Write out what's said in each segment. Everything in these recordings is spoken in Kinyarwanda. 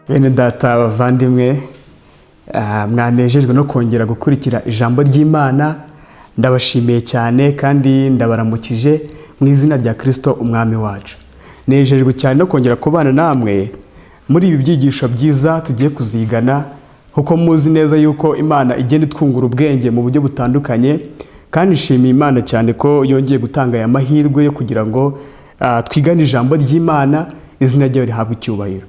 Bene data bavandimwe, mwanejejwe no kongera gukurikira ijambo ry'Imana. Ndabashimiye cyane kandi ndabaramukije mu izina rya Kristo umwami wacu. Nejejwe cyane no kongera kubana namwe muri ibi byigisho byiza tugiye kuzigana, kuko muzi neza yuko Imana igenda itwungura ubwenge mu buryo butandukanye, kandi nshimiye Imana cyane ko yongeye gutanga aya mahirwe yo kugira ngo twigane ijambo ry'Imana, izina ryayo rihabwe icyubahiro.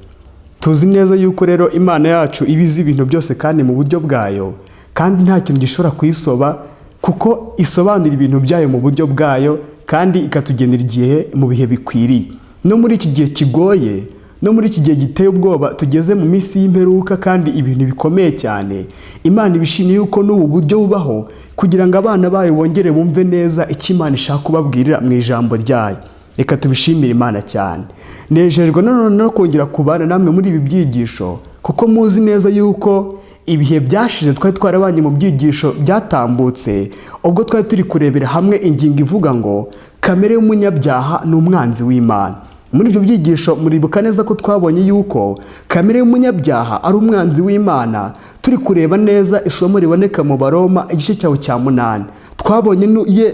Tuzi neza yuko rero Imana yacu ibizi ibintu byose kandi mu buryo bwayo, kandi nta kintu gishobora kuyisoba, kuko isobanura ibintu byayo mu buryo bwayo kandi ikatugenera igihe mu bihe bikwiriye. No muri iki gihe kigoye, no muri iki gihe giteye ubwoba tugeze mu minsi y'imperuka kandi ibintu bikomeye cyane, Imana ibishimiye yuko n'ubu buryo bubaho kugira ngo abana bayo bongere bumve neza icyo Imana ishaka kubabwirira mu ijambo ryayo. Reka tubishimire Imana cyane. Nejejwe no kongera kubana namwe muri ibi byigisho, kuko muzi neza yuko ibihe byashize twari twarabanye mu byigisho byatambutse, ubwo twari turi kurebera hamwe ingingo ivuga ngo kamere y'umunyabyaha ni umwanzi w'Imana. Muri ibyo byigisho muribuka neza ko twabonye yuko kamere y'umunyabyaha ari umwanzi w'Imana. Turi kureba neza isomo riboneka mu Baroma igice cyawo cya 8. Twabonye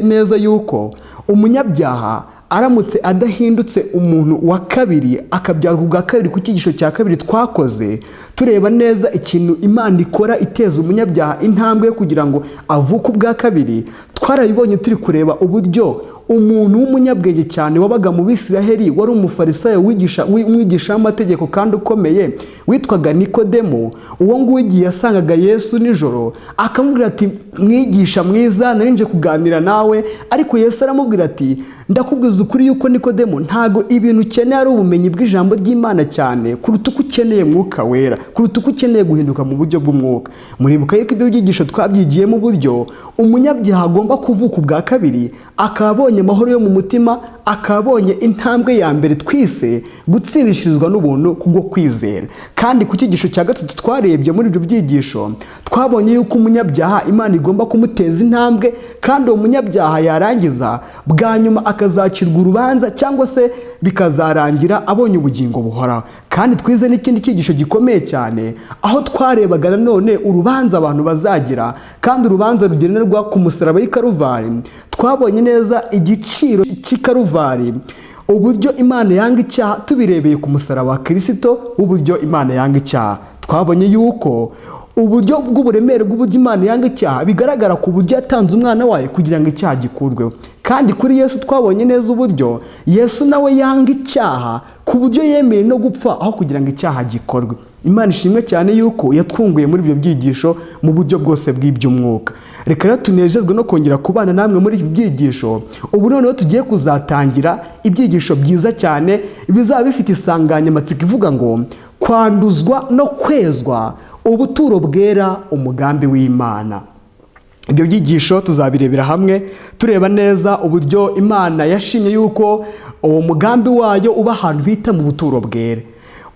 neza yuko umunyabyaha aramutse adahindutse umuntu wa kabiri, akabyarwa ubwa kabiri ku cyigisho cya kabiri twakoze, tureba neza ikintu Imana ikora iteza umunyabyaha intambwe yo kugira ngo avuke ubwa kabiri. Twarabibonye turi kureba uburyo umuntu w'umunyabwenge cyane wabaga mu Bisiraheli, wari umufarisayo umwigisha w'amategeko kandi ukomeye, witwaga Nikodemo. Uwo nguwo igihe yasangaga Yesu nijoro akamubwira ati, mwigisha mwiza, narinje kuganira nawe. Ariko Yesu aramubwira ati, ndakubwiza ukuri yuko Nikodemo, ntago ibintu ukeneye ari ubumenyi bw'ijambo ry'Imana cyane kuruta uko ukeneye Mwuka Wera, kuruta uko ukeneye guhinduka mu buryo bw'umwuka. Muribuka yuko ibyo byigisho twabyigiye mu buryo umunyabyaha agomba kuvuka ubwa kabiri, akabonye amahoro yo mu mutima, akabonye intambwe ya mbere twise gutsindishirizwa n'ubuntu kubwo kwizera. Kandi ku cyigisho cya gatatu twarebye muri ibyo byigisho, twabonye yuko umunyabyaha Imana igomba kumuteza intambwe, kandi uwo munyabyaha yarangiza bwa nyuma akazacirwa urubanza, cyangwa se bikazarangira abonye ubugingo buhoraho. Kandi twize n'ikindi cyigisho gikomeye cyane, aho twarebaga nanone urubanza abantu bazagira, kandi urubanza rugenerwa ku musaraba w'i Karuvari. Twabonye neza igiciro cy'i Karuvari, uburyo Imana yanga icyaha, tubirebeye ku musaraba wa Kristo, uburyo Imana yanga icyaha. Twabonye yuko uburyo bw'uburemere bw'uburyo Imana yanga icyaha bigaragara ku buryo yatanze umwana wayo kugira ngo icyaha gikurweho. Kandi kuri Yesu twabonye neza uburyo Yesu nawe yanga icyaha ku buryo yemeye no gupfa aho kugira ngo icyaha gikorwe. Imana ishimwe cyane yuko yatwunguye muri ibyo byigisho mu buryo bwose bw'iby'umwuka. Reka rero tunejejwe no kongera kubana namwe muri ibi byigisho. Ubu noneho tugiye kuzatangira ibyigisho byiza cyane bizaba bifite insanganyamatsiko ivuga ngo kwanduzwa no kwezwa, ubuturo bwera umugambi w'Imana. Ibyo byigisho tuzabirebera hamwe tureba neza uburyo Imana yashimye yuko uwo mugambi wayo uba ahantu bita mu buturo bwera.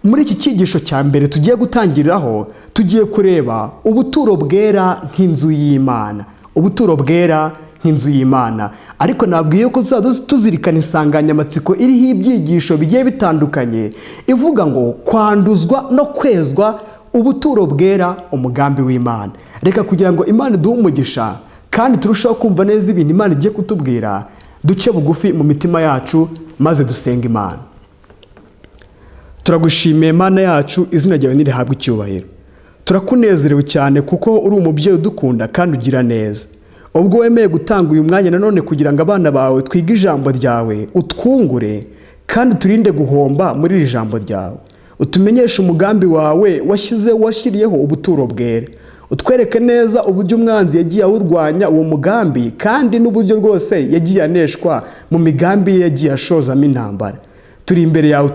Muri iki cyigisho cya mbere tugiye gutangiriraho, tugiye kureba ubuturo bwera nk'inzu y'Imana. Ubuturo bwera nk'inzu y'Imana. Ariko nabwiye ko tuzirikana insanganyamatsiko iriho ibyigisho bigiye bitandukanye ivuga ngo kwanduzwa no kwezwa, ubuturo bwera umugambi w'Imana. Reka kugira ngo Imana iduhe umugisha kandi turushaho kumva neza ibintu Imana igiye kutubwira, duce bugufi mu mitima yacu maze dusenga Imana. Turagushimiye Mana yacu, izina ryawe nirihabwe icyubahiro. Turakunezerewe cyane kuko uri umubyeyi udukunda kandi ugira neza. Ubwo wemeye gutanga uyu mwanya nanone kugira ngo abana bawe twige ijambo ryawe, utwungure kandi turinde guhomba muri iri jambo ryawe. Utumenyeshe umugambi wawe washyiriyeho ubuturo bwera. Utwereke neza uburyo umwanzi yagiye awurwanya uwo mugambi, kandi n'uburyo rwose yagiye aneshwa mu migambi ye yagiye ashozamo intambara. Turi imbere yawe,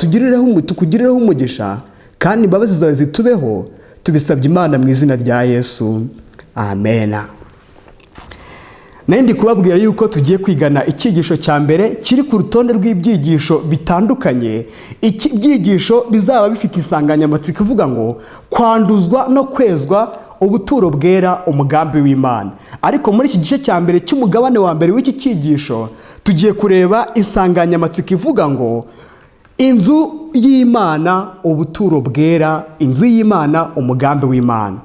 tukugireho umugisha kandi imbabazi zawe zitubeho. Tubisabye Imana mu izina rya Yesu, amen. Nendi kubabwira yuko tugiye kwigana icyigisho cya mbere kiri ku rutonde rw'ibyigisho bitandukanye. Ibyigisho bizaba bifite insanganyamatsiko ivuga ngo kwanduzwa no kwezwa, ubuturo bwera umugambi w'Imana. Ariko muri iki gice cya mbere cy'umugabane wa mbere w'iki cyigisho tugiye kureba insanganyamatsiko ivuga ngo inzu y'Imana, ubuturo bwera, inzu y'Imana, umugambi w'Imana.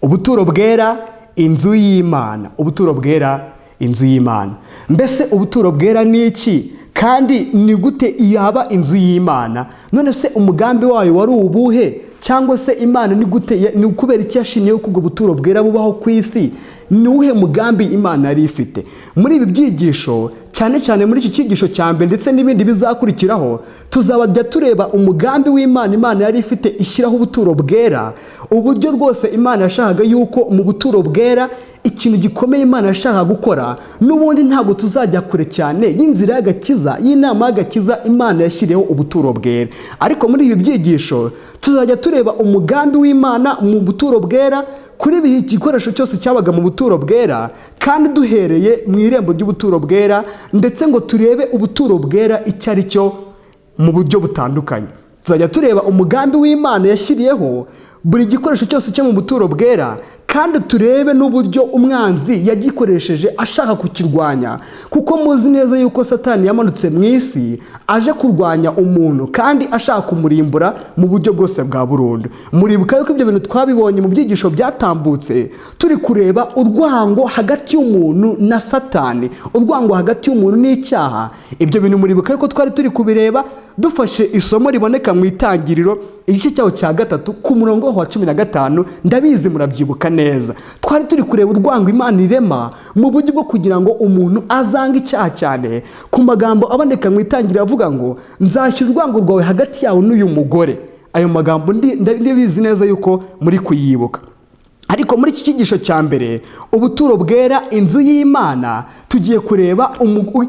Ubuturo bwera, inzu y'Imana, ubuturo bwera, inzu y'Imana. Mbese ubuturo bwera ni iki? Kandi ni gute yaba inzu y'Imana? None se umugambi wayo wari ubuhe? Cyangwa se Imana ni gute, ni kubera iki yashimye ko ubwo buturo bwera bubaho ku isi? Ni uwuhe mugambi Imana yari ifite? Muri ibi byigisho, cyane cyane muri iki cyigisho cya mbere ndetse n'ibindi bizakurikiraho, tuzabajya tureba umugambi w'Imana Imana yari ifite ishyiraho ubuturo bwera, uburyo rwose Imana yashakaga yuko mu buturo bwera ikintu gikomeye Imana yashakaga gukora. N'ubundi ntabwo tuzajya kure cyane y'inzira y'agakiza, y'inama y'agakiza Imana yashyiriyeho ubuturo bwera. Ariko muri ibi byigisho tuzajya tureba umugambi w'Imana mu buturo bwera, kuri buri gikoresho cyose cyabaga mu buturo bwera, kandi duhereye mu irembo ry'ubuturo bwera, ndetse ngo turebe ubuturo bwera icyo ari cyo mu buryo butandukanye. Tuzajya tureba umugambi w'Imana yashyiriyeho buri gikoresho cyose cyo mu buturo bwera, kandi turebe n'uburyo umwanzi yagikoresheje ashaka kukirwanya, kuko muzi neza yuko Satani yamanutse mu isi aje kurwanya umuntu kandi ashaka kumurimbura mu buryo bwose bwa burundu. Muribuka yuko ibyo bintu twabibonye mu byigisho byatambutse, turi kureba urwango hagati y'umuntu na Satani, urwango hagati y'umuntu n'icyaha. Ibyo bintu muribuka yuko twari turi kubireba dufashe isomo riboneka mu Itangiriro igice cyaho cya 3 ku murongo wa 15. Ndabizi murabyibuka neza. Twari turi kureba urwango Imana irema mu buryo bwo kugira ngo umuntu azange icyaha cyane, ku magambo aboneka mu Itangiriro avuga ngo nzashyira urwango rwawe hagati yawe n'uyu mugore. Ayo magambo ndabizi neza yuko muri kuyibuka. Ariko muri iki cyigisho cya mbere, ubuturo bwera, inzu y'Imana, tugiye kureba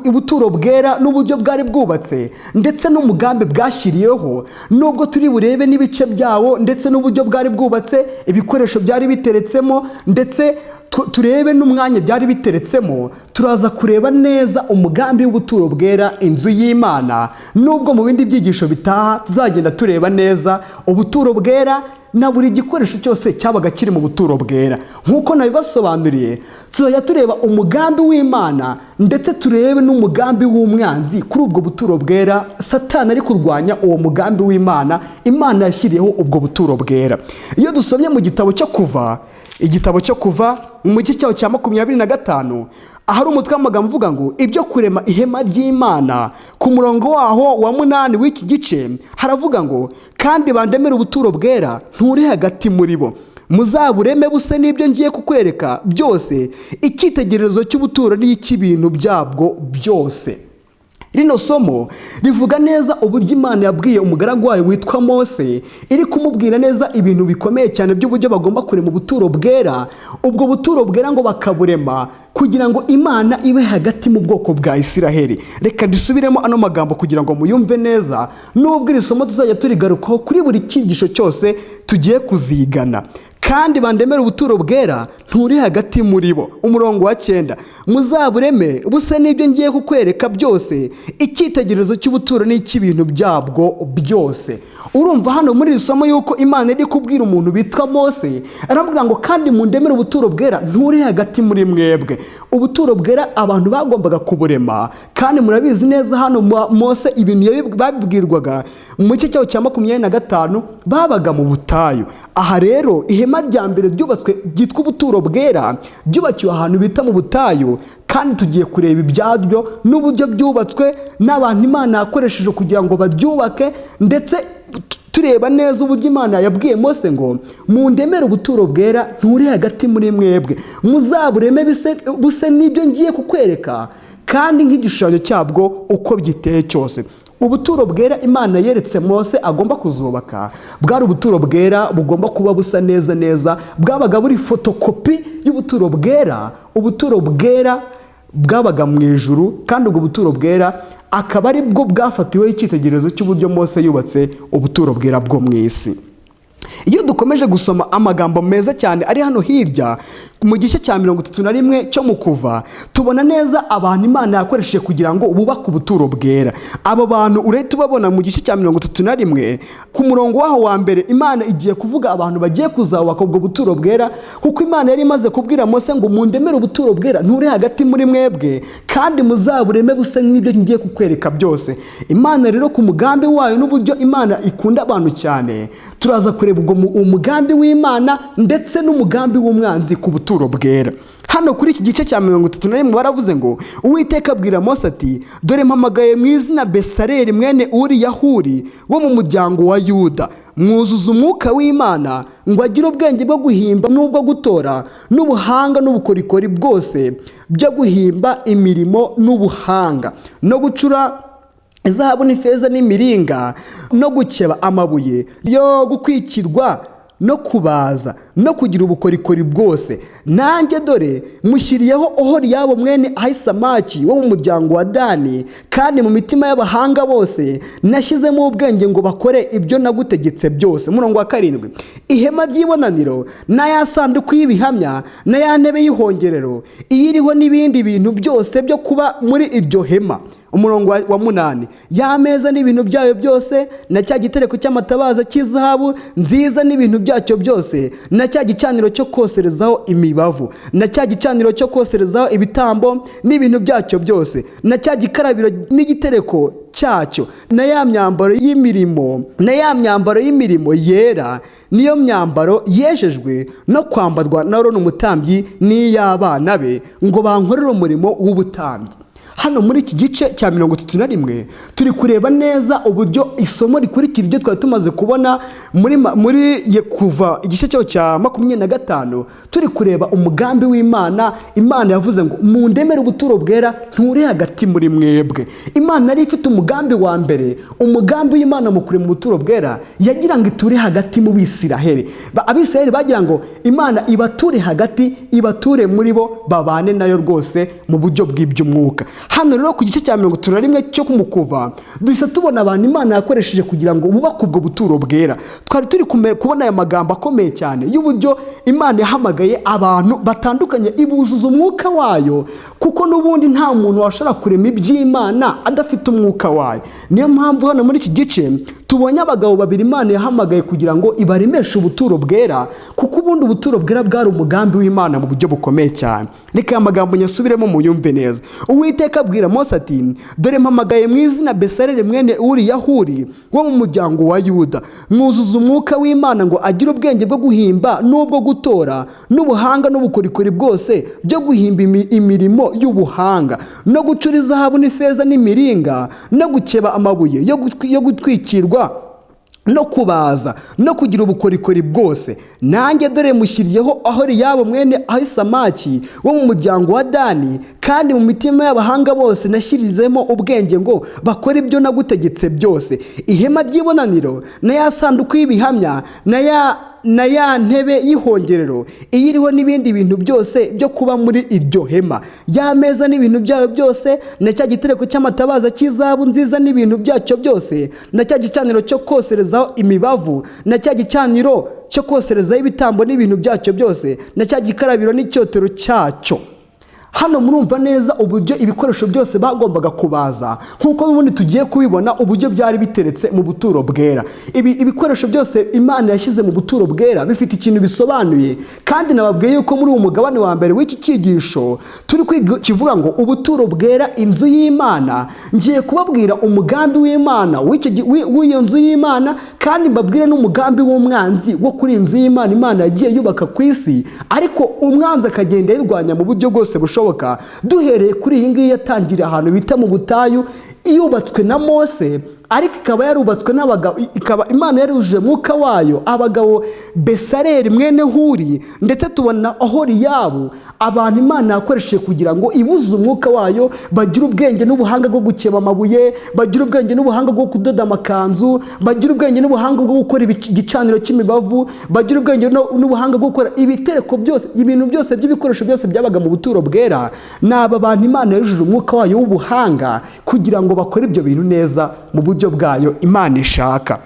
ubuturo bwera n'uburyo bwari bwubatse ndetse n'umugambi bwashyiriyeho, nubwo turi burebe n'ibice byawo ndetse n'uburyo bwari bwubatse, ibikoresho byari biteretsemo, ndetse turebe n'umwanya byari biteretsemo. Turaza kureba neza umugambi w'ubuturo bwera, inzu y'Imana, nubwo mu bindi byigisho bitaha tuzagenda tureba neza ubuturo bwera na buri gikoresho cyose cyabaga kiri mu buturo bwera. Nk'uko nabibasobanuriye, tuzajya tureba umugambi w'Imana ndetse turebe n'umugambi w'umwanzi kuri ubwo buturo bwera. Satani ari kurwanya uwo mugambi w'Imana Imana yashyiriyeho ubwo buturo bwera. Iyo dusomye mu gitabo cyo kuva, igitabo cyo kuva mu gice cyaho cya 25, ahari umutwe w'amagambo uvuga ngo ibyo kurema ihema ry'Imana, ku murongo waho wa 8 w'iki gice haravuga ngo kandi bandemere ubuturo bwera nturi hagati muri bo, muzabureme buse n'ibyo ngiye kukwereka byose, icyitegererezo cy'ubuturo n'icy'ibintu byabwo byose. Rino somo rivuga neza uburyo Imana yabwiye umugaragu wayo witwa Mose, iri kumubwira neza ibintu bikomeye cyane by'uburyo bagomba kurema ubuturo bwera. Ubwo buturo bwera ngo bakaburema kugira ngo Imana ibe hagati mu bwoko bwa Isiraheli. Reka dusubiremo ano magambo kugira ngo muyumve neza, nubwo iri somo tuzajya turigarukaho kuri buri cyigisho cyose tugiye kuzigana. Kandi bandemere ubuturo bwera nturi hagati muri bo. Umurongo wa 9, muzabureme buse n'ibyo ngiye kukwereka byose, icyitegererezo cy'ubuturo n'icy'ibintu byabwo byose. Urumva hano muri iri somo yuko Imana iri kubwira umuntu bitwa Mose, arambwira ngo kandi mundemere ubuturo bwera nturi hagati muri mwebwe. Ubuturo bwera abantu bagombaga kuburema, kandi murabizi neza hano Mose ibintu babibwirwaga mu gice cyaho cya 25 babaga mu butayu. Aha rero ihema rya mbere ryubatswe ryitwa ubuturo bwera byubakiwe ahantu bita mu butayu, kandi tugiye kureba ibyaryo n'uburyo byubatswe n'abantu Imana yakoresheje kugira ngo baryubake, ndetse tureba neza uburyo Imana yabwiye Mose ngo mundemere ubuturo bwera nturi hagati muri mwebwe, muzabureme buse n'ibyo ngiye kukwereka kandi nk'igishushanyo cyabwo uko giteye cyose. Ubuturo bwera Imana yeretse Mose agomba kuzubaka bwari ubuturo bwera bugomba kuba busa neza neza, bwabaga buri fotokopi y'ubuturo bwera. Ubuturo bwera bwabaga mu ijuru, kandi ubwo buturo bwera akaba ari bwo bwafatiweho icyitegererezo cy'uburyo Mose yubatse ubuturo bwera bwo mu isi. Iyo dukomeje gusoma amagambo meza cyane ari hano hirya mu gice cya 31 cyo mu kuva, tubona neza abantu Imana yakoresheje kugira ngo bubake ubuturo bwera. Abo bantu uretse ubabona mu gice cya 31 ku murongo waho wa mbere, Imana igiye kuvuga abantu bagiye kuzabaka ubwo buturo bwera, kuko Imana yari imaze kubwira Mose ngo mundemere ubuturo bwera nture hagati muri mwebwe kandi muzabureme buse nk'ibyo ngiye kukwereka byose. Imana rero ku mugambi wayo n'uburyo Imana ikunda abantu cyane, turaza kureba ubwo umugambi w'Imana ndetse n'umugambi w'umwanzi ku buturo bwera. Hano kuri iki gice cya 31 baravuze ngo Uwiteka abwira Mose ati, dore mpamagaye mu izina Besaleli mwene Uri Yahuri wo mu muryango wa Yuda, mwuzuza umwuka w'Imana ngo agire ubwenge bwo guhimba n'ubwo gutora n'ubuhanga n'ubukorikori bwose byo guhimba imirimo n'ubuhanga no gucura izahabu n'ifeza n'imiringa no gukeba amabuye yo gukwikirwa no kubaza no kugira ubukorikori bwose. Nanjye dore mushyiriyeho Ohoriyabo mwene Ahisamaki wo mu muryango wa Dani, kandi mu mitima y'abahanga bose nashyizemo ubwenge ngo bakore ibyo nagutegetse byose. Murongo wa 7, ihema ry'ibonaniro na ya sanduku y'ibihamya na ya ntebe y'ihongerero iyiriho n'ibindi bintu byose byo kuba muri iryo hema. Umurongo wa 8, ya meza n'ibintu byayo byose na cya gitereko cy'amatabaza cy'izahabu nziza n'ibintu byacyo byose na cya gicaniro cyo koserezaho imibavu na cya gicaniro cyo koserezaho ibitambo n'ibintu byacyo byose na cya gikarabiro n'igitereko cyacyo na ya myambaro y'imirimo yera niyo myambaro yejejwe no kwambarwa na Aroni umutambyi n'iy'abana be ngo bankorere umurimo w'ubutambyi. Hano muri iki gice cya 31 turi kureba neza uburyo isomo rikurikira ibyo twari tumaze kubona muri kuva igice cya 25, turi kureba umugambi w'Imana. Imana yavuze ngo mundemere ubuturo bwera nture hagati muri mwebwe. Imana yari ifite umugambi wa mbere, umugambi w'Imana mu kurema ubuturo bwera yagira ngo iture hagati mu Bisiraheli. Abisiraheli bagira ngo Imana ibature hagati, ibature muri bo, babane nayo rwose mu buryo bw'iby'umwuka. Hano rero ku gice cya 31 cyo kumukuva duhise tubona abantu Imana yakoresheje kugira ngo bubake ubwo buturo bwera. Twari turi kubona aya magambo akomeye cyane y'uburyo Imana yahamagaye abantu batandukanye ibuzuza umwuka wayo, kuko n'ubundi nta muntu washobora kurema iby'Imana adafite umwuka wayo. Niyo mpamvu hano muri iki gice tubonye abagabo babiri Imana yahamagaye kugira ngo ibaremeshe ubuturo bwera, kuko ubundi ubuturo bwera bwari umugambi w'Imana mu buryo bukomeye cyane. Reka amagambo nyasubiremo muyumve neza. Uwiteka abwira Mose ati, dore mpamagaye mu izina Besaleli mwene Uri Yahuri wo mu muryango wa Yuda, mwuzuza umwuka w'Imana ngo agire ubwenge bwo guhimba n'ubwo gutora n'ubuhanga n'ubukorikori bwose byo guhimba imirimo y'ubuhanga no gucura izahabu n'ifeza n'imiringa no gukeba amabuye yo gutwikirwa no kubaza no kugira ubukorikori bwose. Nanjye dore mushyiriyeho Ohoriyabo mwene Ahisamaki wo mu muryango wa Dani, kandi mu mitima y'abahanga bose nashyirizemo ubwenge ngo bakore ibyo nagutegetse byose. Ihema ry'ibonaniro na ya sanduku y'ibihamya na ya ntebe y'ihongerero iyiriho n'ibindi bintu byose byo kuba muri iryo hema, ya meza n'ibintu byayo byose na cya gitereko cy'amatabaza cy'izahabu nziza n'ibintu byacyo byose na cya gicaniro cyo koserezaho imibavu na cya gicaniro cyo koserezaho ibitambo n'ibintu byacyo byose na cya gikarabiro n'icyotero cyacyo. Hano murumva neza uburyo ibikoresho byose bagombaga kubaza, nkuko ubundi tugiye kubibona uburyo byari biteretse mu buturo bwera. Ibikoresho byose Imana yashyize mu buturo bwera bifite ikintu bisobanuye, kandi nababwiye yuko muri uwo mugabane wa mbere w'iki cyigisho turi kwiga kivuga ngo ubuturo bwera inzu y'Imana. Ngiye kubabwira umugambi w'Imana w'iyo nzu y'Imana, kandi mbabwire n'umugambi w'umwanzi wo kuri inzu y'Imana Imana yagiye yubaka ku isi, ariko umwanzi akagenda yirwanya mu buryo bwose bushoboka. Duhereye kuri iyi ngiyi yatangiriye ahantu bita mu butayu, yubatswe na Mose, ariko ikaba yarubatswe n'abagabo, ikaba Imana yarujuje mwuka wayo abagabo Besaleli mwene Huri, ndetse tubona Ohoriyabo, abantu Imana yakoresheje kugira ngo ibuze umwuka wayo bagira ubwenge n'ubuhanga bwo gukeba amabuye, bagira ubwenge n'ubuhanga bwo kudoda amakanzu, bagira ubwenge n'ubuhanga bwo gukora igicaniro cy'imibavu, bagira ubwenge n'ubuhanga bwo gukora ibitereko byose, ibintu byose by'ibikoresho byose byabaga mu buturo bwera. N'aba bantu Imana yujuje umwuka wayo w'ubuhanga kugira ngo bakore ibyo bintu neza mu buryo bwayo Imana ishaka.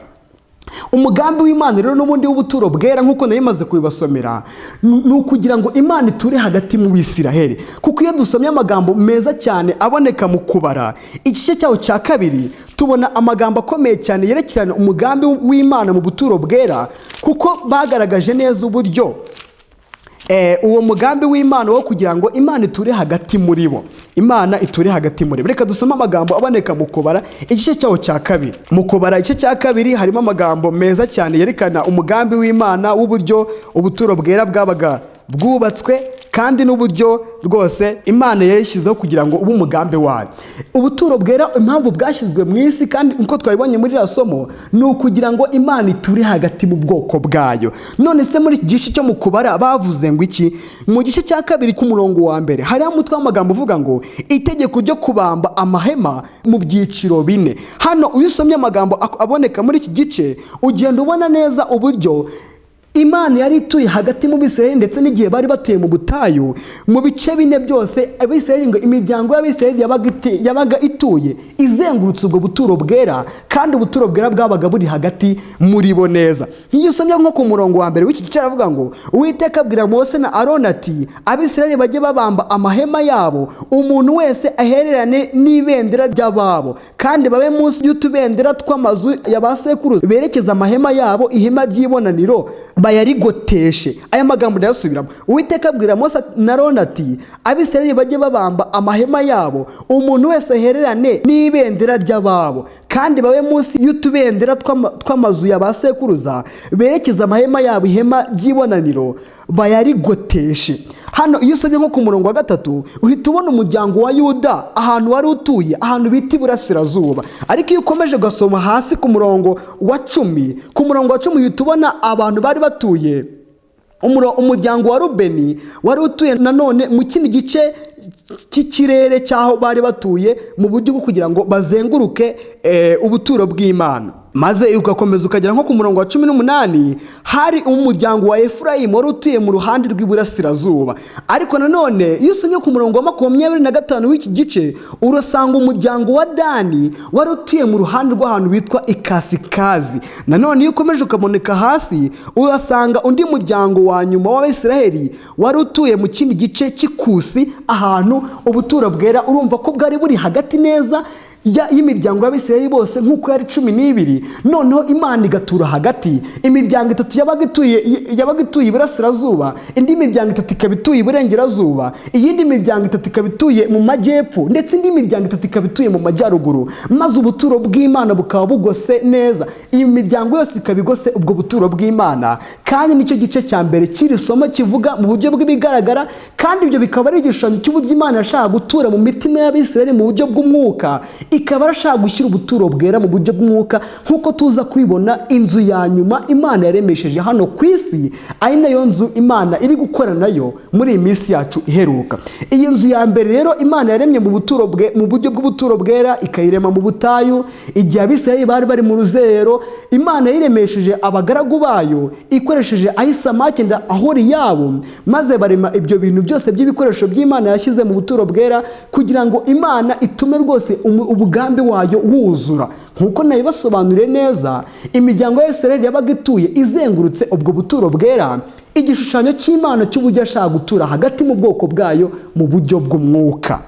umugambi w'Imana rero n'ubundi w'ubuturo bwera nk'uko nayimaze kubibasomera ni ukugira ngo Imana iture hagati mu Bisiraheli. Kuko iyo dusomye amagambo meza cyane aboneka mu kubara igice cyawo cya kabiri, tubona amagambo akomeye cyane yerekerana umugambi w'Imana mu buturo bwera, kuko bagaragaje neza uburyo uwo mugambi w'Imana wo kugira ngo Imana iture hagati muri bo, Imana iture hagati muri bo. Reka dusome amagambo aboneka mu kubara igice cyawo cya kabiri. Mu kubara igice cya kabiri harimo amagambo meza cyane yerekana umugambi w'Imana w'uburyo ubuturo bwera bwabaga bwubatswe, kandi n'uburyo rwose Imana yashyizeho kugira ngo ube umugambi wayo. Ubuturo bwera impamvu bwashyizwe mu isi, kandi nkuko twabibonye muri iriya somo, ni ukugira ngo Imana iture hagati mu bwoko bwayo. None se muri iki gice cyo mu kubara bavuze ngo iki? Mu gice cya kabiri k'umurongo wa mbere hariho umutwe w'amagambo uvuga ngo itegeko ryo kubamba amahema mu byiciro 4. Hano iyo usomye amagambo aboneka muri iki gice ugenda ubona neza uburyo Imana yari ituye hagati mu Bisiraheli, ndetse n'igihe bari batuye mu butayu mu bice 4 byose Abisiraheli, ngo imiryango y'Abisiraheli yabaga ituye izengurutse ubwo buturo bwera, kandi ubuturo bwera bwabaga buri hagati muri bo neza. Nk'iyo usomye nko ku murongo wa mbere w'iki gice aravuga ngo Uwiteka abwira Mose na Aroni ati Abisiraheli bajye babamba amahema yabo, umuntu wese ahererane n'ibendera ry'ababo, kandi babe munsi y'utubendera tw'amazu y'abasekuruza, berekeza amahema yabo ihema ry'ibonaniro bayarigoteshe. Aya magambo ndayasubiramo. Uwiteka abwira Mose na Aroni ati Abisiraheli bajye babamba amahema yabo, umuntu wese ahererane n'ibendera ry'ababo, kandi babe munsi y'utubendera tw'amazu y'abasekuruza, berekeza amahema yabo ihema ry'ibonaniro bayarigoteshe. Hano iyo usomye nko ku murongo wa 3 uhita ubona umuryango wa Yuda ahantu wari utuye, ahantu bita iburasirazuba. Ariko iyo ukomeje gasoma hasi ku murongo wa 10 uhita ubona abantu bari batuye, umuryango wa Rubeni wari utuye nanone mu kindi gice cy'ikirere cyaho bari batuye, mu buryo bwo kugira ngo bazenguruke ubuturo bw'Imana. Maze ugakomeza ukagera nko ku murongo wa 18 hari umuryango wa Efurayimu wari utuye mu ruhande rw'iburasirazuba. Ariko nanone iyo usomye ku murongo wa 25 w'iki gice urasanga umuryango wa Dani wari utuye mu ruhande rw'ahantu bitwa ikasikazi. Nanone iyo ukomeje ukaboneka hasi urasanga undi muryango wa nyuma w'Abisiraheli wari utuye mu kindi gice cy'ikusi, ahantu ubuturo bwera urumva ko bwari buri hagati neza y'imiryango y'Abisiraheli bose nk'uko yari 12. Noneho Imana igatura hagati. Imiryango 3 yabaga ituye iburasirazuba, indi miryango 3 ikaba ituye iburengerazuba, iyindi miryango 3 ikaba ituye mu majyepfo, ndetse indi miryango 3 ikaba ituye mu majyaruguru. Maze ubuturo bw'Imana bukaba bugose neza. Iyi miryango yose ikaba igose ubwo buturo bw'Imana, kandi nicyo gice cya mbere kiri somo kivuga mu buryo bw'ibigaragara, kandi ibyo bikaba ari igishushanyo cy'uburyo Imana yashaka gutura mu mitima y'Abisiraheli mu buryo bw'umwuka, ikaba arashaka gushyira ubuturo bwera mu buryo bw'umwuka, nk'uko tuza kwibona inzu ya nyuma Imana yaremesheje hano ku isi, ari nayo nzu Imana iri gukora nayo muri iyi minsi yacu iheruka. Iyi nzu ya mbere rero Imana yaremye mu buryo bw'ubuturo bwera, ikayirema mu butayu igihe Abisiraheli bari bari mu ruzerero. Imana yiremesheje abagaragu bayo ikoresheje Ahisamaki na Ahoriyabo, maze barema ibyo bintu byose by'ibikoresho by'Imana yashyize mu buturo bwera, kugira ngo Imana itume rwose umugambi wayo wuzura. Nkuko nayibasobanuriye neza, imiryango y'Isiraheli yabaga ituye izengurutse ubwo buturo bwera, igishushanyo cy'Imana cy'uburyo ashaka gutura hagati mu bwoko bwayo mu buryo bw'umwuka.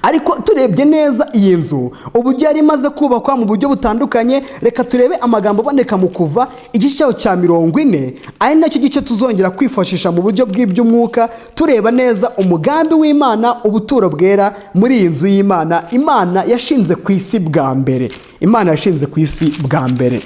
Ariko turebye neza iyi nzu uburyo yari imaze kubakwa mu buryo butandukanye, reka turebe amagambo aboneka mu Kuva igice cyawo cya 40, ari nacyo gice tuzongera kwifashisha mu buryo bw'iby'umwuka, tureba neza umugambi w'Imana, ubuturo bwera muri iyi nzu y'Imana Imana yashinze ku isi bwa mbere. Imana yashinze ku isi bwa mbere.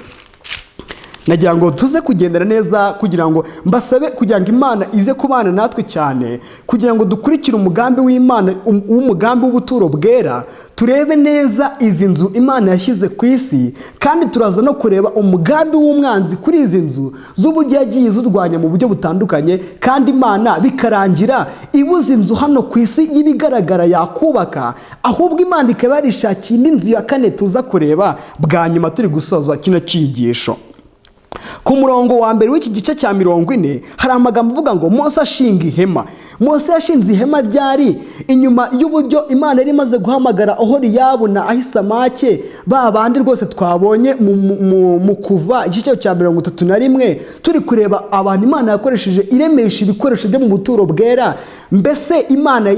Nagira ngo tuze kugendera neza, kugira ngo mbasabe kugira ngo Imana ize kubana natwe cyane, kugira ngo dukurikire umugambi w'Imana, umugambi w'ubuturo bwera, turebe neza izi nzu Imana yashyize ku isi, kandi turaza no kureba umugambi w'umwanzi kuri izi nzu z'uburyo yagiye zurwanya mu buryo butandukanye, kandi Imana bikarangira ibuze inzu hano ku isi y'ibigaragara yakubaka, ahubwo Imana ikaba yarishakiye indi nzu ya 4 tuza kureba bwa nyuma turi gusoza kino cyigisho. ku murongo wa mbere w'iki gice cya 40 hari amagambo avuga ngo Mose ashinga ihema. Mose yashinze ihema ryari inyuma y'uburyo Imana yari imaze guhamagara Oholiyabu na Ahisamake, ba bandi rwose twabonye mu kuva igice cya 31 turi kureba abantu Imana yakoresheje iremesha ibikoresho byo mu buturo bwera. Mbese Imana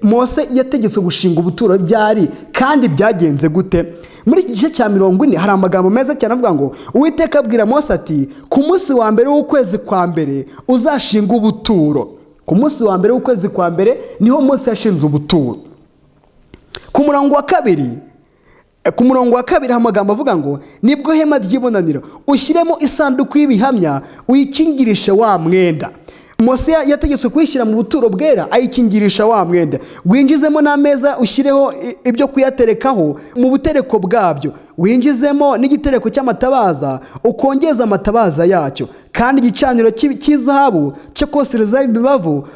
Mose yategetswe gushinga ubuturo ryari kandi byagenze gute? Muri iki gice cya 40 hari amagambo meza cyane avuga ngo Uwiteka abwira Mose ati ku munsi wa mbere w'ukwezi kwa mbere uzashinga ubuturo. Ku munsi wa mbere w'ukwezi kwa mbere niho Mose yashinze ubuturo. Ku murongo wa kabiri amagambo avuga ngo nibwo hema ry'ibonaniro ushyiremo isanduku y'ibihamya uyikingirishe wa mwenda. Mose yategetswe kuyishyira mu buturo bwera ayikingirisha wa mwenda. Winjizemo n'ameza ushyireho ibyo kuyaterekaho mu butereko bwabyo. Winjizemo n'igitereko cy'amatabaza ukongeza amatabaza yacyo. Kandi igicaniro cy'izahabu cyo kosereza imibavu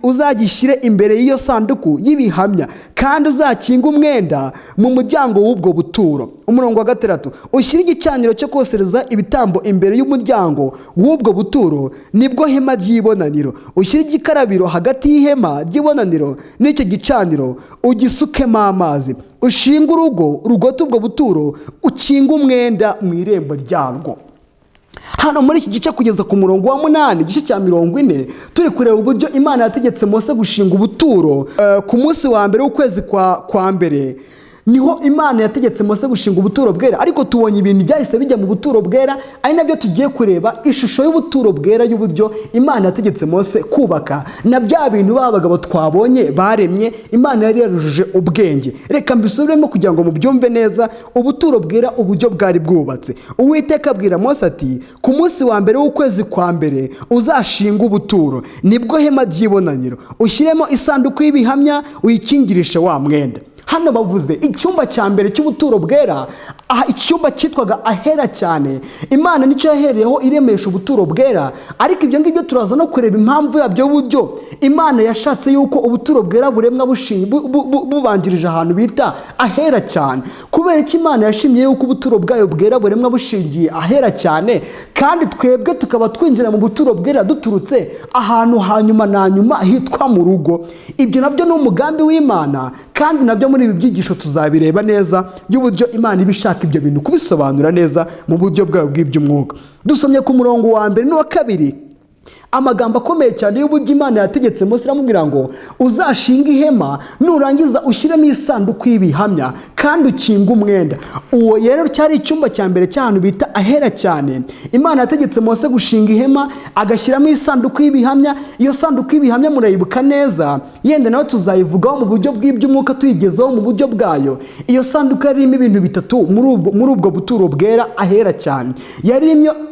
uzagishyire imbere y'iyo sanduku y'ibihamya, kandi uzakinga umwenda mu muryango w'ubwo buturo. Umurongo wa 3 ushyire igicaniro cyo kosereza ibitambo imbere y'umuryango w'ubwo buturo, nibwo hema ry'ibonaniro. Ushyire igikarabiro hagati y'ihema ry'ibonaniro n'icyo gicaniro, ugisukemo amazi. Ushinga urugote ubwo buturo, ukinga umwenda mu irembo ryarwo. Hano muri iki gice kugeza ku murongo wa 8 igice cya 40 turi kureba uburyo Imana yategetse Mose gushinga ubuturo. Ku munsi wa mbere w'ukwezi kwa mbere niho Imana yategetse Mose gushinga ubuturo bwera, ariko tubonye ibintu byahise bijya mu buturo bwera, ari nabyo tugiye kureba ishusho y'ubuturo bwera y'uburyo Imana yategetse Mose kubaka na bya bintu babagabo twabonye baremye Imana yari yarujuje ubwenge. Reka mbisubiremo kugira ngo mubyumve neza ubuturo bwera uburyo bwari bwubatse. Uwiteka abwira Mose ati ku munsi wa mbere w'ukwezi kwa mbere uzashinga ubuturo, nibwo hema ry'ibonaniro ushyiremo isanduku y'ibihamya uyikingirishe wa mwenda. Hano bavuze icyumba cya mbere cy'ubuturo bwera. Icyumba cyitwaga ahera cyane. Imana nicyo yahereyeho iremesha ubuturo bwera, ariko ibyo ngibyo turaza no kureba impamvu yabyo y'uburyo Imana yashatse yuko ubuturo bwera buremwa bubanjirije ahantu bita ahera cyane. Kubera ko Imana yashimye yuko ubuturo bwayo bwera buremwa bushingiye ahera cyane, kandi twebwe tukaba twinjira mu buturo bwera duturutse ahantu hanyuma na nyuma hitwa mu rugo. Ibyo nabyo ni umugambi w'Imana, kandi nabyo muri ibi byigisho tuzabireba neza y'uburyo Imana ibishaka ibyo bintu kubisobanura neza mu buryo bwayo bw'iby'umwuka. Dusomye ku murongo wa mbere n'uwa kabiri amagambo akomeye cyane y'uburyo Imana yategetse Mose iramubwira ngo uzashinga ihema, nurangiza ushyiremo isanduku y'ibihamya kandi ukinga umwenda. Uwo rero cyari icyumba cya mbere cy'ahantu bita ahera cyane. Imana yategetse Mose gushinga ihema agashyiramo isanduku y'ibihamya. Iyo sanduku y'ibihamya murayibuka neza, yenda nawe tuzayivugaho mu buryo bw'iby'umwuka tuyigezeho mu buryo bwayo. Iyo sanduku yarimo ibintu bitatu muri ubwo buturo bwera ahera cyane.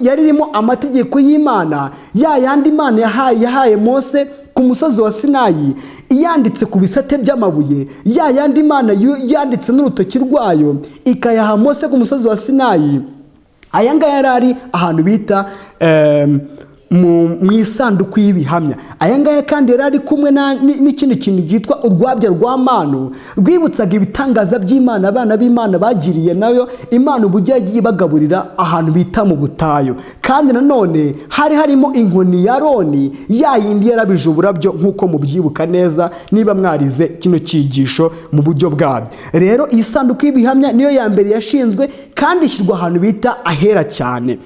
Yaririmo amategeko y'Imana yandi Imana yahaye Mose ku musozi wa Sinayi, iyanditse ku bisate by'amabuye, yandi Imana yanditse n'urutoki rwayo ikayaha Mose ku musozi wa Sinayi. Aya ngaya yarari ahantu bita mu isanduku y'ibihamya. Aya ngaya kandi yarari kumwe n'ikindi kintu cyitwa urwabya rwa manu, rwibutsaga ibitangaza by'Imana abana b'Imana bagiriye nayo Imana uburyo yagiye bagaburira ahantu bita mu butayu. Kandi nanone hari harimo inkoni ya Aroni, yindi yarabije uburabyo nk'uko mubyibuka neza niba mwarize kino cyigisho mu buryo bwabyo. Rero iyi sanduku y'ibihamya niyo ya mbere yashinzwe kandi ishyirwa ahantu bita ahera cyane.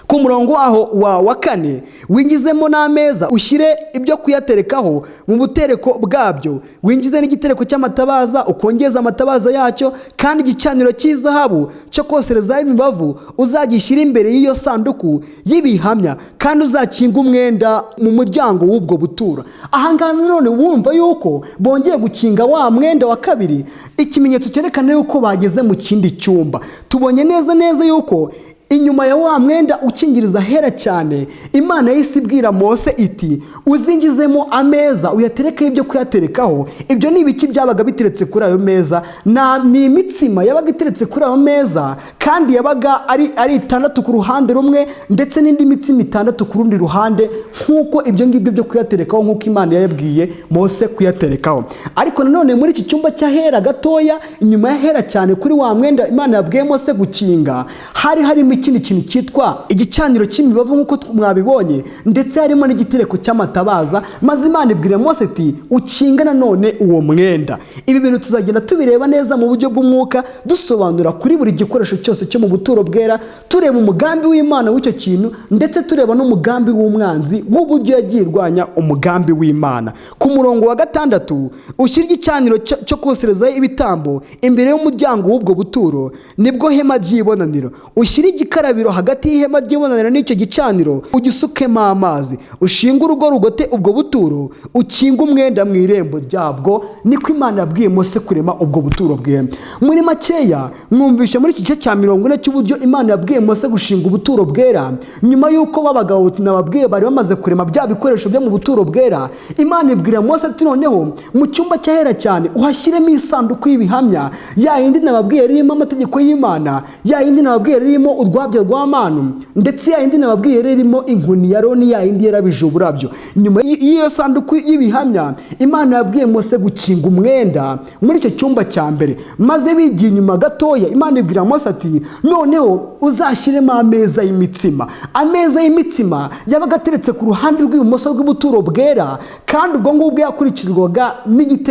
Ku murongo wa 4 winjizemo n'ameza ushyire ibyo kuyaterekaho mu butereko bwabyo. Winjize n'igitereko cy'amatabaza ukongeza amatabaza yacyo, kandi igicaniro cy'izahabu cyo kosereza imibavu uzagishyira imbere y'iyo sanduku y'ibihamya, kandi uzakinga umwenda mu muryango w'ubwo buturo. Ahangaha none wumva yuko bongeye gukinga wa mwenda wa kabiri, ikimenyetso cyerekana yuko bageze mu kindi cyumba. Tubonye neza yuko inyuma ya wa mwenda ukingiriza ahera cyane, Imana yahise ibwira Mose iti uzingizemo ameza uyaterekeho ibyo kuyaterekaho. Ibyo ni ibiki byabaga biteretse kuri ayo meza? Ni imitsima yabaga iteretse kuri ayo meza, kandi yabaga ari 6 ku ruhande rumwe ndetse n'indi mitsima 6 ku rundi ruhande, nk'uko ibyo ngibyo byo kuyaterekaho nk'uko Imana yabwiye Mose kuyaterekaho. Ariko nanone muri iki cyumba cy'ahera gatoya inyuma y'ahera cyane kuri wa mwenda Imana yabwiye Mose gukinga, harimo n'ikindi kintu cyitwa igicaniro cy'imibavu nk'uko mwabibonye, ndetse harimo n'igitereko cy'amatabaza. Maze Imana ibwira Mose ati ukinga nanone uwo mwenda. Ibi bintu tuzagenda tubireba neza mu buryo bw'umwuka, dusobanura kuri buri gikoresho cyose cyo mu buturo bwera, tureba umugambi w'Imana w'icyo kintu, ndetse tureba n'umugambi w'umwanzi w'uburyo yagiye irwanya umugambi w'Imana. Ku murongo wa 6, ushyira igicaniro cyo koserezaho ibitambo imbere y'umuryango w'ubwo buturo, nibwo hema ry'ibonaniro. Ushyira igikarabiro hagati y'ihema ry'ibonaniro n'icyo gicaniro, ugisukemo amazi, ushinga urugo rugote ubwo buturo, ukinga umwenda mu irembo ryabwo. Niko Imana yabwiye Mose kurema ubwo buturo bwe. Muri makeya mwumvishe muri iki gice cya 40 cy'uburyo Imana yabwiye Mose gushinga ubuturo bwera. Nyuma y'uko babagabo nababwiye bari bamaze kurema bya bikoresho byo mu buturo bwera, Imana ibwira Mose ati noneho mu cyumba cyahera cyane uhashyiremo isanduku y'ibihamya, ya yindi nababwiye ririmo amategeko y'Imana, ya yindi nababwiye ririmo urwabyo rwa manu, ndetse ya yindi nababwiye ririmo inkoni ya Aroni, ya yindi yarabije uburabyo. Nyuma y'iyo sanduku y'ibihamya, Imana yabwiye Mose gukinga umwenda muri icyo cyumba cya mbere. Maze bigiye inyuma gatoya, Imana ibwira Mose ati noneho uzashyiremo ameza y'imitsima. Ameza y'imitsima yabaga ateretse ku ruhande rw'ibumoso rw'ubuturo bwera, kandi ubwo ngubwo yakurikirwaga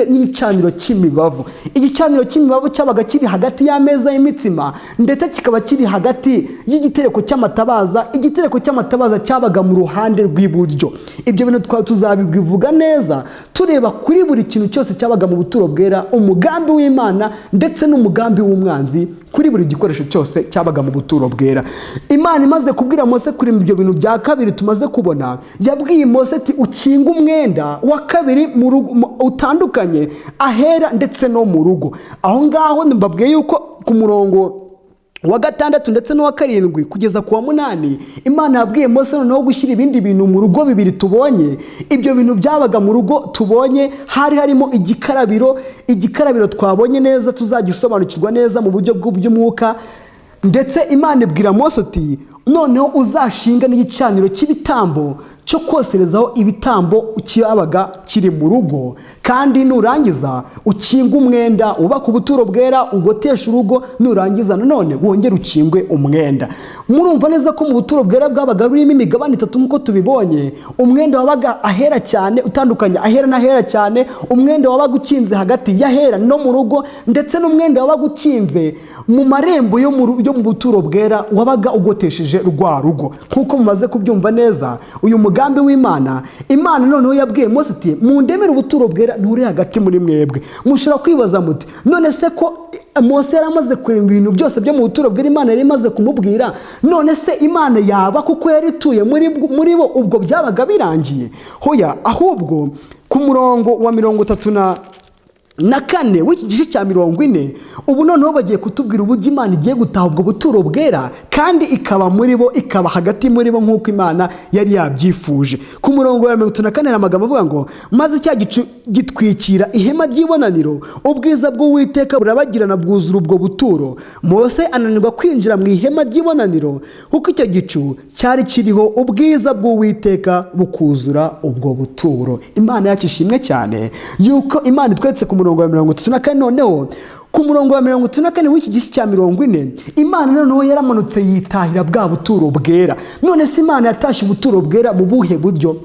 n'igicaniro cy'imibavu. Igicaniro cy'imibavu cyabaga kiri hagati y'ameza y'imitsima, ndetse kikaba kiri hagati y'igitereko cy'amatabaza. Igitereko cy'amatabaza cyabaga mu ruhande rw'iburyo. Ibyo bintu tuzabivuga neza tureba kuri buri kintu cyose cyabaga mu buturo bwera, umugambi w'Imana ndetse n'umugambi w'umwanzi kuri buri gikoresho cyose cyabaga mu buturo bwera. Imana imaze kubwira Mose kuri ibyo bintu bya kabiri tumaze kubona, yabwiye Mose ati ukinga umwenda wa kabiri mu rugo utandukanye, ahera ndetse no mu rugo. Aho ngaho mbabwiye yuko ku murongo wa 6 ndetse no wa 7 kugeza ku wa 8, Imana yabwiye Mose noneho gushyira ibindi bintu mu rugo bibiri tubonye. Ibyo bintu byabaga mu rugo tubonye hari harimo igikarabiro twabonye neza, tuzagisobanukirwa neza mu buryo bw'umwuka. Ndetse Imana ibwira Mose ati noneho uzashinga n'igicaniro cy'ibitambo cyo koserezaho ibitambo kibabaga kiri mu rugo, kandi nurangiza ukinga umwenda, ubaka ubuturo bwera, ugotesha urugo, nurangiza none wongere ukingwe umwenda. Murumva neza ko mu buturo bwera bwabaga burimo imigabane 3 nkuko tubibonye. Umwenda wabaga ahera cyane, utandukanye ahera n'ahera cyane. Umwenda wabaga ukinze hagati y'ahera no mu rugo, ndetse n'umwenda wabaga ukinze mu marembo yo mu buturo bwera wabaga ugotesheje rwa rugo. Nkuko mumaze kubyumva neza, uyu mugambi w'Imana, Imana noneho yabwiye Mose ati mundemere ubuturo bwera nturi hagati muri mwebwe. Mushobora kwibaza muti none se ko Mose yaramaze kurema ibintu byose byo mu buturo bwera, Imana yari imaze kumubwira, none se Imana yaba kuko yari ituye muri bo ubwo byabaga birangiye? Hoya, ahubwo ku murongo wa 34 w'iki gice cya 40, ubu noneho bagiye kutubwira uburyo Imana igiye gutaha ubwo buturo bwera, kandi ikaba muri bo, ikaba hagati muri bo nk'uko Imana yari yabyifuje. Ku murongo wa 34 amagambo avuga ngo maze cya gicu gitwikira ihema ry'ibonaniro, ubwiza bw'Uwiteka burabagirana bwuzura ubwo buturo. Mose ananirwa kwinjira mu ihema ry'ibonaniro kuko icyo gicu cyari kiriho ubwiza bw'Uwiteka bukuzura ubwo buturo. Imana yacu ishimwe cyane yuko Imana itwetse ku murongo wa 34. Noneho ku murongo wa 34 w'iki gice cya 40, Imana noneho yaramanutse yitahira bwa buturo bwera. None se Imana yatashye ubuturo bwera mu buhe buryo?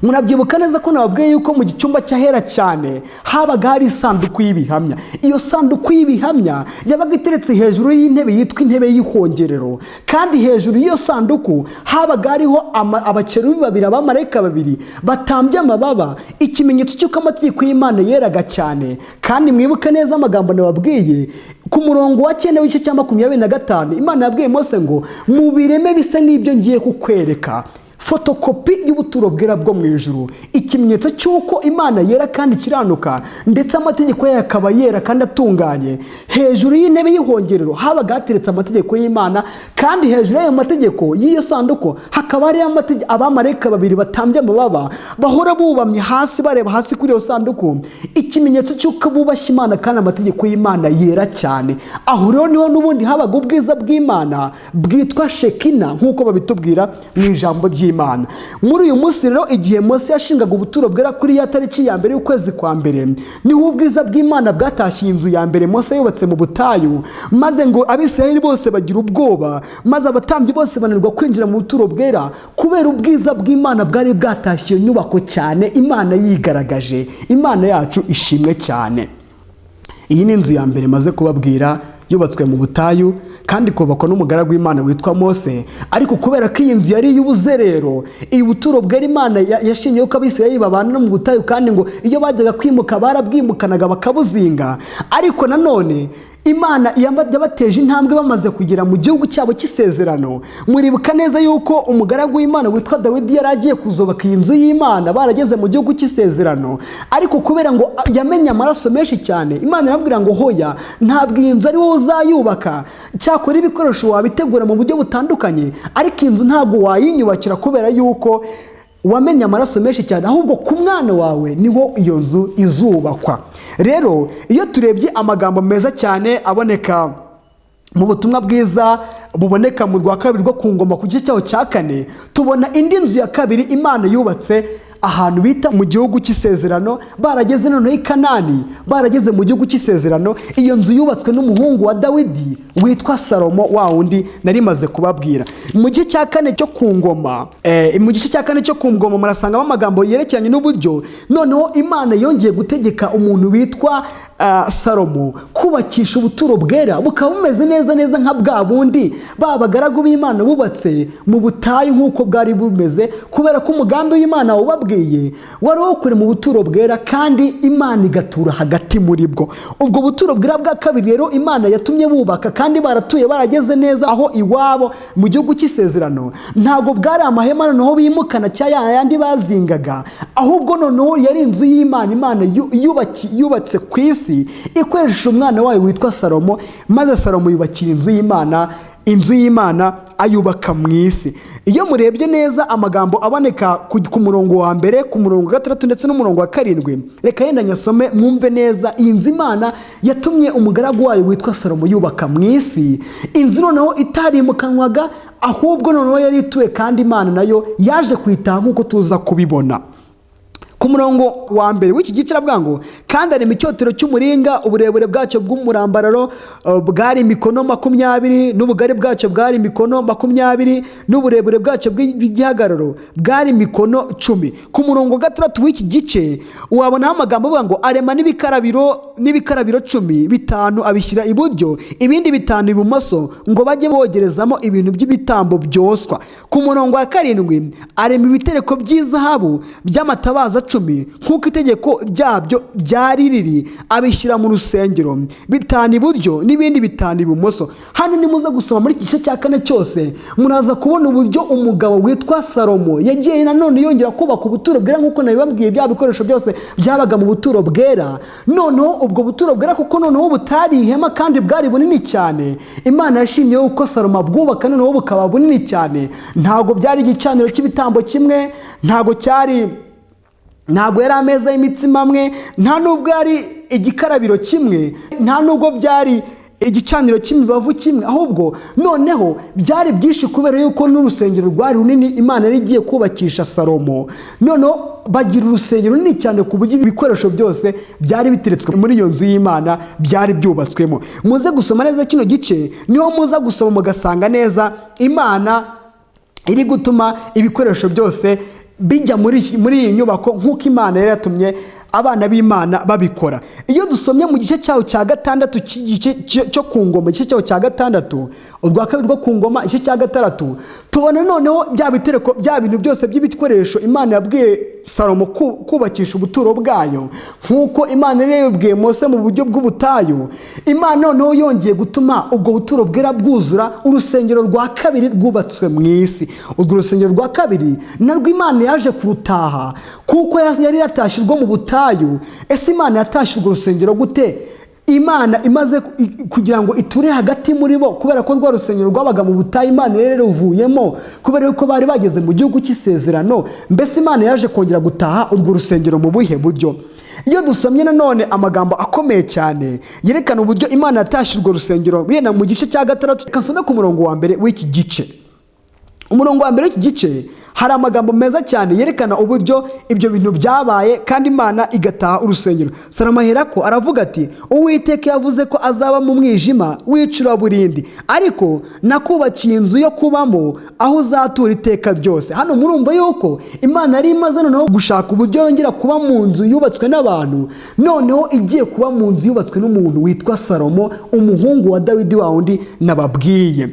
Murabyibuka neza ko nababwiye yuko mu gicyumba cyahera cyane habaga hari isanduku y'ibihamya. Iyo sanduku y'ibihamya yabaga iteretse hejuru y'intebe yitwa intebe y'ihongerero, kandi hejuru y'iyo sanduku habaga hariho abakerubi babiri, abamarayika babiri batambye amababa, ikimenyetso cy'uko amategeko y'Imana yeraga cyane. Kandi mwibuke neza amagambo nababwiye ku murongo wa 9 w'igice cya 25, Imana yabwiye Mose ngo mu bireme bisa n'ibyo ngiye kukwereka. Fotokopi y'ubuturo bwera bwo mu ijuru, ikimenyetso cy'uko Imana yera kandi kiranuka, ndetse amategeko yayo akaba yera kandi atunganye. Hejuru y'intebe y'ihongerero habaga hateretse amategeko y'Imana, kandi hejuru y'ayo mategeko y'iyo sanduku hakaba hari abamarayika babiri batambye amababa, bahora bubamye hasi bareba hasi kuri iyo sanduku, ikimenyetso cy'uko bubashye Imana kandi amategeko y'Imana yera cyane. Aho rero niho n'ubundi habaga ubwiza bw'Imana bwitwa Shekina nk'uko babitubwira mu ijambo ry'Imana. cy'Imana. Muri uyu munsi rero igihe Mose yashingaga ubuturo bwera kuri ya tariki ya mbere y'ukwezi kwa mbere, niho ubwiza bw'Imana bwatashye inzu ya mbere Mose yubatse mu butayu, maze ngo Abisirayeli bose bagira ubwoba, maze abatambyi bose bananirwa kwinjira mu buturo bwera kubera ubwiza bw'Imana bwari bwatashye iyo nyubako cyane. Imana yigaragaje. Imana yacu ishimwe cyane. Iyi ni inzu ya mbere maze kubabwira yubatswe mu butayu kandi kubakwa n'umugaragu w'Imana witwa Mose. Ariko kubera ko iyi nzu yari iy'ubuze rero, iyi buturo bwera Imana yashingiyeho ko Abisirayeli babana no mu butayu, kandi ngo iyo bajyaga kwimuka barabwimukanaga bakabuzinga. Ariko nanone Imana yabateje intambwe bamaze kugera mu gihugu cyabo cy'isezerano. Muribuka neza yuko umugaragu w'Imana witwa Dawidi yari agiye kuzubaka iyi nzu y'Imana, barageze mu gihugu cy'isezerano, ariko kubera ngo yamenye amaraso menshi cyane, Imana irabwira ngo hoya, ntabwo iyi nzu ari wowe uzayubaka. Cyakora ibikoresho wabitegura mu buryo butandukanye, ariko inzu ntabwo wayinyubakira kubera yuko wamenye amaraso menshi cyane, ahubwo ku mwana wawe niho iyo nzu izubakwa. Rero iyo turebye amagambo meza cyane aboneka mu butumwa bwiza buboneka mu rwa kabiri rwo ku ngoma ku gice cyaho cya 4, tubona indi nzu ya kabiri Imana yubatse ahantu bita mu gihugu cy'isezerano. Barageze noneho i Kanani, barageze mu gihugu cy'isezerano. Iyo nzu yubatswe n'umuhungu wa Dawidi witwa Salomo, wa wundi nari maze kubabwira. Mu gice cya 4 cyo ku ngoma, mu gice cya 4 cyo ku ngoma murasangamo amagambo yerekeranye n'uburyo noneho Imana yongeye gutegeka umuntu witwa Salomo kubakisha ubuturo bwera, bukaba bumeze neza nka bwa bundi babagaragu b'Imana bubatse mu butayu nk'uko bwari bumeze, kubera ko umugambi w'Imana wababwiye wari wo kure mu buturo bwera, kandi Imana igatura hagati muri bwo. Ubwo buturo bwera bwa kabiri rero Imana yatumye bubaka, kandi baratuye barageze neza aho iwabo mu gihugu cy'isezerano. Ntago bwari amahema noneho bimukana cyaya yandi bazingaga, ahubwo noneho yari inzu y'Imana. Imana yubatse ku isi ikoresheje umwana wayo witwa Salomo, maze Salomo yubakira inzu y'Imana ayubaka mu isi. Iyo murebye neza amagambo aboneka ku murongo wa mbere, ku murongo wa 6 ndetse n'umurongo wa 7, reka yenda nyasome mwumve neza. Iyi nzu Imana yatumye umugaragu wayo witwa Salomo yubaka mu isi, inzu noneho itarimukanwaga, ahubwo noneho yari ituwe, kandi Imana nayo yaje kwitaha nk'uko tuza kubibona. Ku murongo wa mbere w'iki gice aravuga ngo, kandi arema icyotero cy'umuringa, uburebure bwacyo bw'umurambararo bwari mikono 20, n'ubugari bwacyo bwari mikono 20, n'uburebure bwacyo bw'igihagararo bwari mikono 10. Ku murongo wa 6 w'iki gice wabonaho amagambo avuga ngo, arema n'ibikarabiro 10, 5 abishyira iburyo, ibindi 5 ibumoso, ngo bajye bogerezamo ibintu by'ibitambo byoswa. Ku murongo wa 7 arema ibitereko by'izahabu by'amatabaza 10 nk'uko itegeko ryabyo ryari riri, abishyira mu rusengero, 5 iburyo n'ibindi 5 ibumoso. Hano nimuze gusoma muri iki gice cya 4 cyose, muraza kubona uburyo umugabo witwa Salomo yagiye nanone yongera kubaka ubuturo bwera nk'uko nabibabwiye. Bya bikoresho byose byabaga mu buturo bwera, noneho ubwo buturo bwera kuko noneho butari ihema kandi bwari bunini cyane, Imana yashimye uko Salomo abwubaka noneho bukaba bunini cyane. Ntago byari igicaniro cy'ibitambo kimwe, ntago yari ameza y'imitsima amwe, nta nubwo ari igikarabiro kimwe, nta nubwo byari igicaniro cy'imibavu kimwe, ahubwo noneho byari byinshi kubera yuko n'urusengero rwari runini Imana yari igiye kubakisha Salomo. Noneho bagira urusengero runini cyane ku buryo ibikoresho byose byari biteretswe muri iyo nzu y'Imana byari byubatswemo. Muze gusoma neza kino gice, niho muza gusoma mugasanga neza Imana iri gutuma ibikoresho byose bijya muri iyi nyubako nk'uko Imana yari yatumye abana b'Imana babikora. Iyo dusomye mu gice cyaho cya 6 cyo ku ngoma, igice cyaho cya 6 urwa kabiri rwo ku ngoma, igice cya 6, tubona noneho bya bitereko, bya bintu byose by'ibikoresho Imana yabwiye Salomo kubakisha ubuturo bwayo nk'uko Imana yari yabwiye Mose mu buryo bw'ubutayu. Imana noneho yongeye gutuma ubwo buturo bwera bwuzura, urusengero rwa kabiri rwubatswe mu isi. Urwo rusengero rwa kabiri narwo Imana yaje kurutaha kuko yari yatashirwa mu butayu. Ese Imana yatashye urwo rusengero gute? Imana imaze kugira ngo iture hagati muri bo, kubera ko rwa rusengero rwabaga mu butayu Imana rero ruvuyemo kubera yuko bari bageze mu gihugu cy'isezerano. Mbese Imana yaje kongera gutaha urwo rusengero mu buhe buryo? Iyo dusomye nanone amagambo akomeye cyane yerekana uburyo Imana yatashye urwo rusengero, yenda mu gice cya 6, kasome ku murongo wa mbere w'iki gice. umurongo wa mbere w'iki gice hari amagambo meza cyane yerekana uburyo ibyo bintu byabaye kandi Imana igataha urusengero. Salomo aherako aravuga ati Uwiteka yavuze ko azaba mu mwijima w'icuraburindi, ariko nakubakiye inzu yo kubamo aho uzatura iteka ryose. Hano murumva yuko Imana yari imaze noneho gushaka uburyo yongera kuba mu nzu yubatswe n'abantu, noneho igiye kuba mu nzu yubatswe n'umuntu witwa Salomo, umuhungu wa Dawidi wa wundi nababwiye.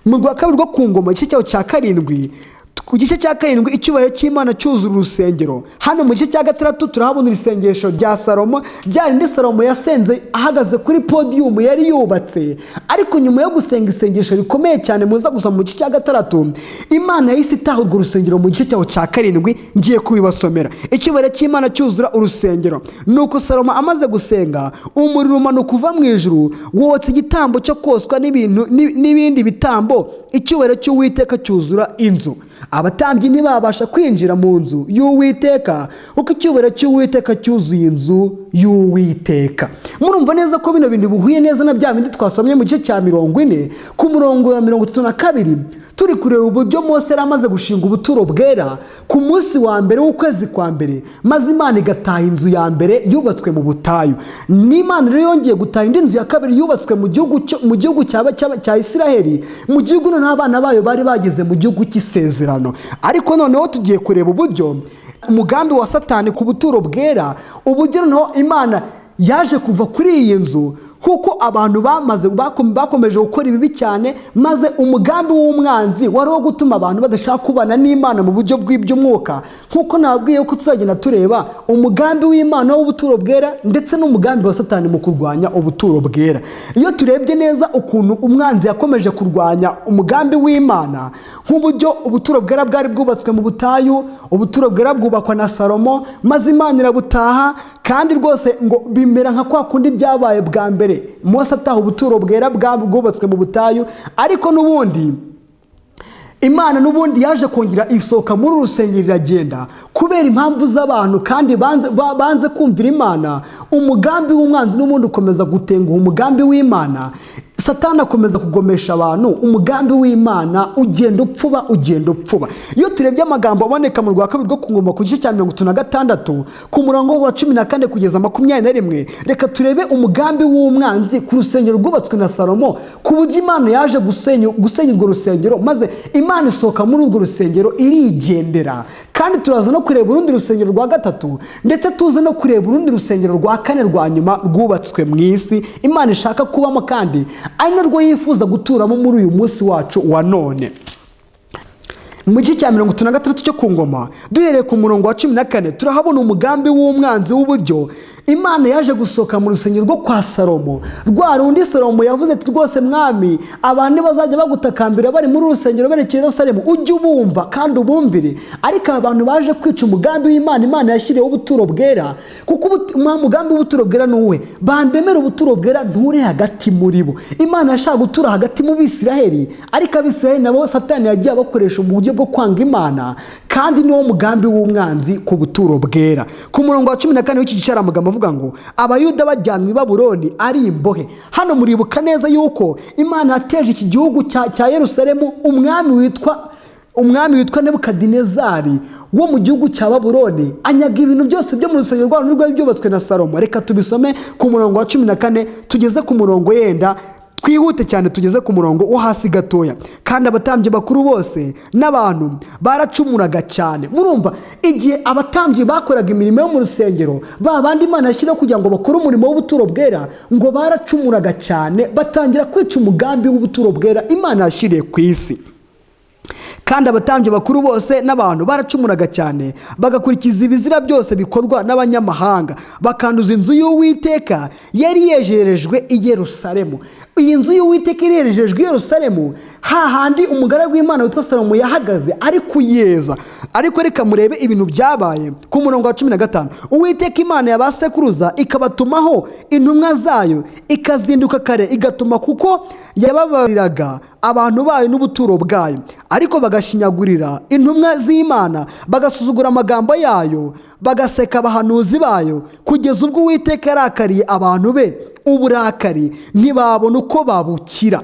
Mu rwa kabiri rwo ku ngoma igice cyaho cya karindwi, ku gice cya karindwi icyubahiro cy'Imana cyuzura urusengero. Hano mu gice cya gatandatu turahabona isengesho rya Salomo, ryarindi Salomo yasenze ahagaze kuri podiyumu yari yubatse. Ariko nyuma yo gusenga isengesho rikomeye cyane muza gusa mu gice cya gatandatu, Imana yahise itaha urwo rusengero mu gice cyaho cya karindwi, ngiye kubibasomera. Icyubahiro cy'Imana cyuzura urusengero. Nuko Salomo amaze gusenga, umuriro umanuka uva mu ijuru wotsa igitambo cyo koswa n'ibindi bitambo, icyubahiro cy'Uwiteka cyuzura inzu. Abatambyi ntibabasha kwinjira mu nzu y'Uwiteka kuko icyubahiro cy'Uwiteka cyuzuye inzu y'Uwiteka. Murumva neza ko bino bintu bihuye neza na bya bindi twasomye mu gice cya 40 ku murongo wa 32, turi kureba uburyo Mose yari amaze gushinga ubuturo bwera ku munsi wa mbere w'ukwezi kwa mbere, maze Imana igataha inzu ya mbere yubatswe mu butayu. N'Imana rero yongeye gutaha indi nzu ya kabiri yubatswe mu gihugu cya Isiraheli, mu gihugu noneho abana bayo bari bageze mu gihugu cy'isezerano. Ariko noneho tugiye kureba uburyo umugambi wa Satani ku buturo bwera, uburyo noneho Imana yaje kuva kuri iyi nzu kuko abantu bakomeje gukora ibibi cyane, maze umugambi w'umwanzi wari wo gutuma abantu badashaka kubana n'Imana mu buryo bw'iby'umwuka. Nkuko nababwiye ko tuzagenda tureba umugambi w'Imana w'ubuturo bwera ndetse n'umugambi wa Satani mu kurwanya ubuturo bwera. Iyo turebye neza ukuntu umwanzi yakomeje kurwanya umugambi w'Imana, nk'uburyo ubuturo bwera bwari bwubatswe mu butayu, ubuturo bwera bwubakwa na Salomo, maze Imana irabutaha, kandi rwose ngo bimera nka kwa kundi byabaye bwa mbere Mose ataha ubuturo bwera bwubatswe mu butayu. Ariko n'ubundi Imana n'ubundi yaje kongera isohoka muri urusengero iragenda kubera impamvu z'abantu, kandi banze kumvira Imana. Umugambi w'umwanzi n'ubundi ukomeza gutenguha umugambi w'Imana. Satani akomeza kugomesha abantu, umugambi w'Imana ugenda upfuba. Iyo turebye amagambo aboneka mu rwa kabiri rwo ku ngoma ku gice cya 36 ku murongo wa 14 kugeza 21, reka turebe umugambi w'umwanzi ku rusengero rwubatswe na Salomo, ku buryo Imana yaje gusenya urwo rusengero, maze Imana isohoka muri urwo rusengero irigendera. Kandi turaza no kureba urundi rusengero rwa gatatu, ndetse tuza no kureba urundi rusengero rwa kane rwa nyuma rwubatswe mu isi Imana ishaka kubamo, kandi ari narwo yifuza guturamo muri uyu munsi wacu wa none. Mu gice cya 36 cyo ku ngoma, duhereye ku murongo wa 14, turahabona umugambi w'umwanzi w'uburyo Imana yaje gusohoka mu rusengero rwo kwa Salomo. Rwa rundi Salomo yavuze ati rwose mwami, abantu bazajya bagutakambira bari muri urusengero berekeye Yerusalemu, ujye ubumva kandi ubumvire. Ariko abantu baje kwica umugambi w'Imana Imana yashyiriyeho ubuturo bwera, kuko umugambi w'ubuturo bwera n'uwe bandemere ubuturo bwera nture hagati muri bo. Imana yashaka gutura hagati mu Bisiraheli, ariko Abisiraheli nabo Satani yagiye abakoresha mu buryo bwo kwanga Imana, kandi niwo mugambi w'umwanzi ku buturo bwera. Ku murongo wa 14 w'iki gice amagambo avuga ngo Abayuda bajyanwe i Babuloni ari imbohe. Hano muribuka neza yuko Imana yateje iki gihugu cya Yerusalemu umwami witwa Nebukadinezari wo mu gihugu cya Babuloni, anyaga ibintu byose byo mu rusengero rwabo rwari byubatswe na Salomo. Reka tubisome ku murongo wa 14 tugeze ku murongo yenda twihute cyane tugeze ku murongo wo hasi gatoya. Kandi abatambyi bakuru bose n'abantu baracumuraga cyane. Murumva igihe abatambyi bakoraga imirimo yo mu rusengero, babandi Imana yashyiraho kugira ngo bakore umurimo w'ubuturo bwera, ngo baracumuraga cyane, batangira kwica umugambi w'ubuturo bwera Imana yashyiriye ku isi. Kandi abatambyi bakuru bose n'abantu baracumuraga cyane, bagakurikiza ibizira byose bikorwa n'abanyamahanga, bakanduza inzu y'Uwiteka yari yejerejwe i Yerusalemu. Iyi nzu y'Uwiteka irerejejwe i Yerusalemu, hahandi umugaragu w'Imana witwa Salomo yahagaze ari kuyeza. Ariko reka murebe ibintu byabaye ku murongo wa 15. Uwiteka Imana y'abasekuruza ikabatumaho intumwa zayo, ikazinduka kare igatuma, kuko yababariraga abantu bayo n'ubuturo bwayo. Ariko bagashinyagurira intumwa z'Imana, bagasuzugura amagambo yayo, bagaseka abahanuzi bayo, kugeza ubwo Uwiteka yarakariye abantu be uburakari, ntibabona uko babukira.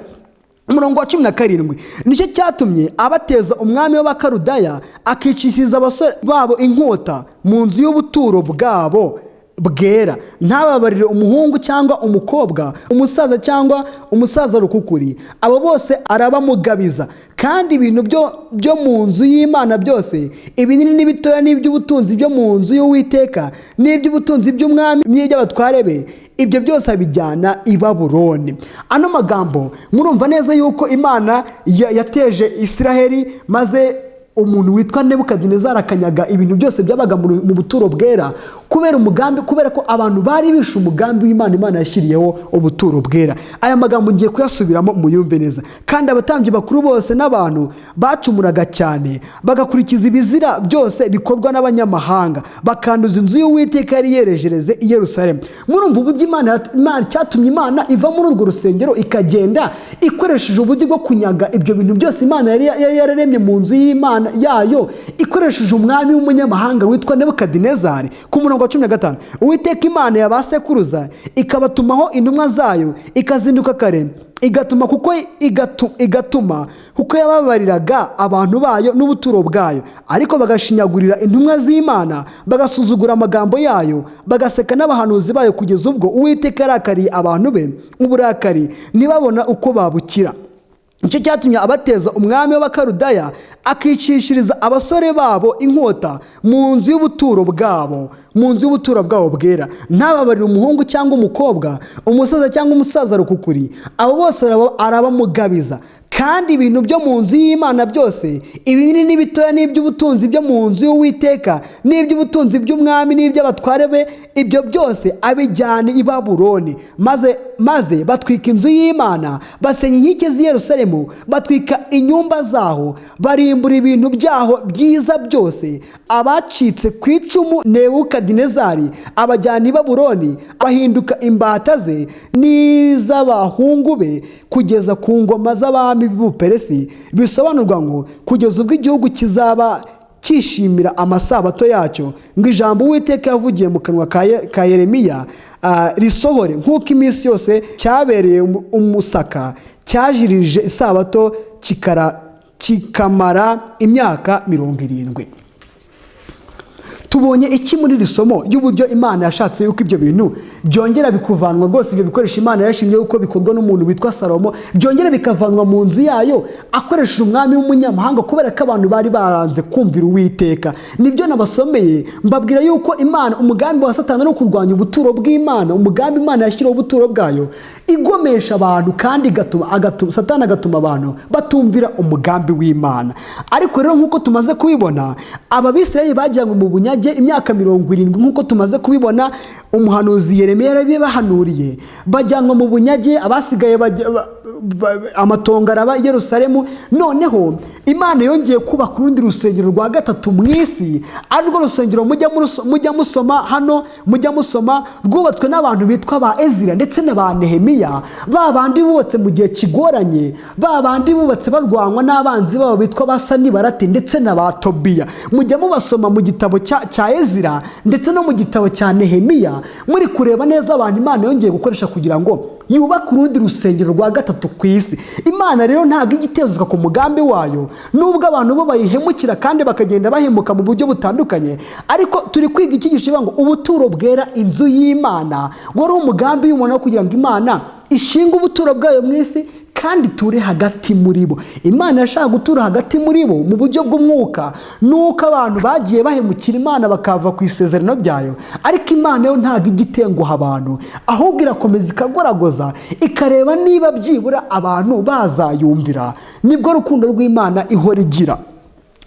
umurongo wa 17 nicyo cyatumye abateza umwami w'abakarudaya akicishiriza abasore babo inkota mu nzu y'ubuturo bwabo bwera, ntababarire umuhungu cyangwa umukobwa, umusaza cyangwa umusaza rukukuri, abo bose arabamugabiza. Kandi ibintu byo mu nzu y'Imana byose, ibinini n'ibitoya n'iby'ubutunzi byo mu nzu y'Uwiteka n'iby'ubutunzi by'umwami n'iby'abatware be, ibyo byose abijyana i Babuloni. Ano magambo murumva neza yuko Imana yateje Isiraheli, maze umuntu witwa Nebukadinezari akanyaga ibintu byose byabaga mu buturo bwera kubera umugambi, kubera ko abantu bari bishe umugambi w'Imana. Imana yashyiriyeho ubuturo bwera. Aya magambo ngiye kuyasubiramo muyumve neza. Kandi abatambyi bakuru bose n'abantu bacumuraga cyane, bagakurikiza ibizira byose bikorwa n'abanyamahanga, bakanduza inzu y'Uwiteka yari yerejereze i Yerusalemu. Murumva uburyo Imana cyatumye Imana iva muri urwo rusengero ikagenda ikoresheje uburyo bwo kunyaga ibyo bintu byose Imana yari yararemye mu nzu y'Imana yayo, ikoresheje umwami w'umunyamahanga witwa Nebukadinezari. Ku murongo wa 15 Uwiteka Imana yabasekuruza ikabatumaho intumwa zayo, ikazinduka kare igatuma kuko yababariraga abantu bayo n'ubuturo bwayo, ariko bagashinyagurira intumwa z'Imana, bagasuzugura amagambo yayo, bagaseka n'abahanuzi bayo, kugeza ubwo Uwiteka yarakariye abantu be uburakari ntibabona uko babukira. Nicyo cyatumye abateza umwami w'abakarudaya akicishiriza abasore babo inkota mu nzu y'ubuturo bwabo bwera, ntababarire umuhungu cyangwa umukobwa, umusaza cyangwa umusaza rukukuri, abo bose arabamugabiza. Kandi ibintu byo mu nzu y'Imana byose, ibinini n'ibitoya n'iby'ubutunzi byo mu nzu y'Uwiteka n'iby'ubutunzi by'umwami n'iby'abatware be, ibyo byose abijyana i Babuloni. Maze batwika inzu y'Imana, basenya inkike z'i Yerusalemu, batwika inyumba zaho, barimbura ibintu byaho byiza byose. Abacitse ku icumu Nebukadinezari abajyana i Babuloni, bahinduka imbata ze n'iz'abahungu be kugeza ku ngoma z'abami b'Ubuperesi. Bisobanurwa ngo kugeza ubwo igihugu kizaba cyishimira amasabato yacyo, ngo ijambo Uwiteka yavugiye mu kanwa ka Yeremiya risohore, nk'uko iminsi yose cyabereye umusaka cyajirije isabato kikamara imyaka 70. Tubonye iki muri iri somo y'uburyo Imana yashatse yuko ibyo bintu byongera bikuvanwa, rwose ibyo bikoresha Imana yashimye yuko bikorwa n'umuntu witwa Salomo, byongera bikavanwa mu nzu yayo akoresheje umwami w'umunyamahanga, kubera ko abantu bari baranze kumvira Uwiteka. Nibyo nabasomeye mbabwira yuko Imana, umugambi wa Satani no kurwanya ubuturo bw'Imana, umugambi Imana yashyiriyeho ubuturo bwayo, igomesha abantu kandi Satani agatuma abantu batumvira umugambi w'Imana. Ariko rero nk'uko tumaze kubibona, Abisirayeli bajyanywe mu bunyage imyaka 70, nk'uko tumaze kubibona umuhanuzi Yeremiya yarabibahanuriye. Bajyanwa mu bunyage, abasigaye amatongo araba i Yerusalemu. Noneho Imana yongeye kubaka urundi rusengero rwa gatatu mu isi, arwo rusengero mujya musoma hano, mujya musoma rwubatswe n'abantu bitwa ba Ezira ndetse na ba Nehemiya, babandi bubatse mu gihe kigoranye, babandi bubatse barwanwa n'abanzi babo bitwa ba Sanibarati ndetse na ba Tobiya. Mujya mubasoma mu gitabo cya Ezira ndetse no mu gitabo cya Nehemiya, muri kureba neza abantu Imana yongeye gukoresha kugira ngo yubaka urundi rusengero rwa gatatu ku isi. Imana rero ntabwo igitezwa ku mugambi wayo, nubwo abantu bo bayihemukira kandi bakagenda bahemuka mu buryo butandukanye. Ariko turi kwiga icyigisho kivuga ngo ubuturo bwera inzu y'Imana, wari umugambi w'umuntu kugira ngo Imana ishinga ubuturo bwayo mu isi kandi ture hagati muri bo. Imana yashaka gutura hagati muri bo mu buryo bw'umwuka, nuko abantu bagiye bahemukira Imana bakava ku isezerano ryayo. Ariko Imana yo ntabwo igitenguha abantu, ahubwo irakomeza ikagoragoza ikareba niba byibura abantu bazayumvira. Nibwo rukundo rw'Imana ihora igira.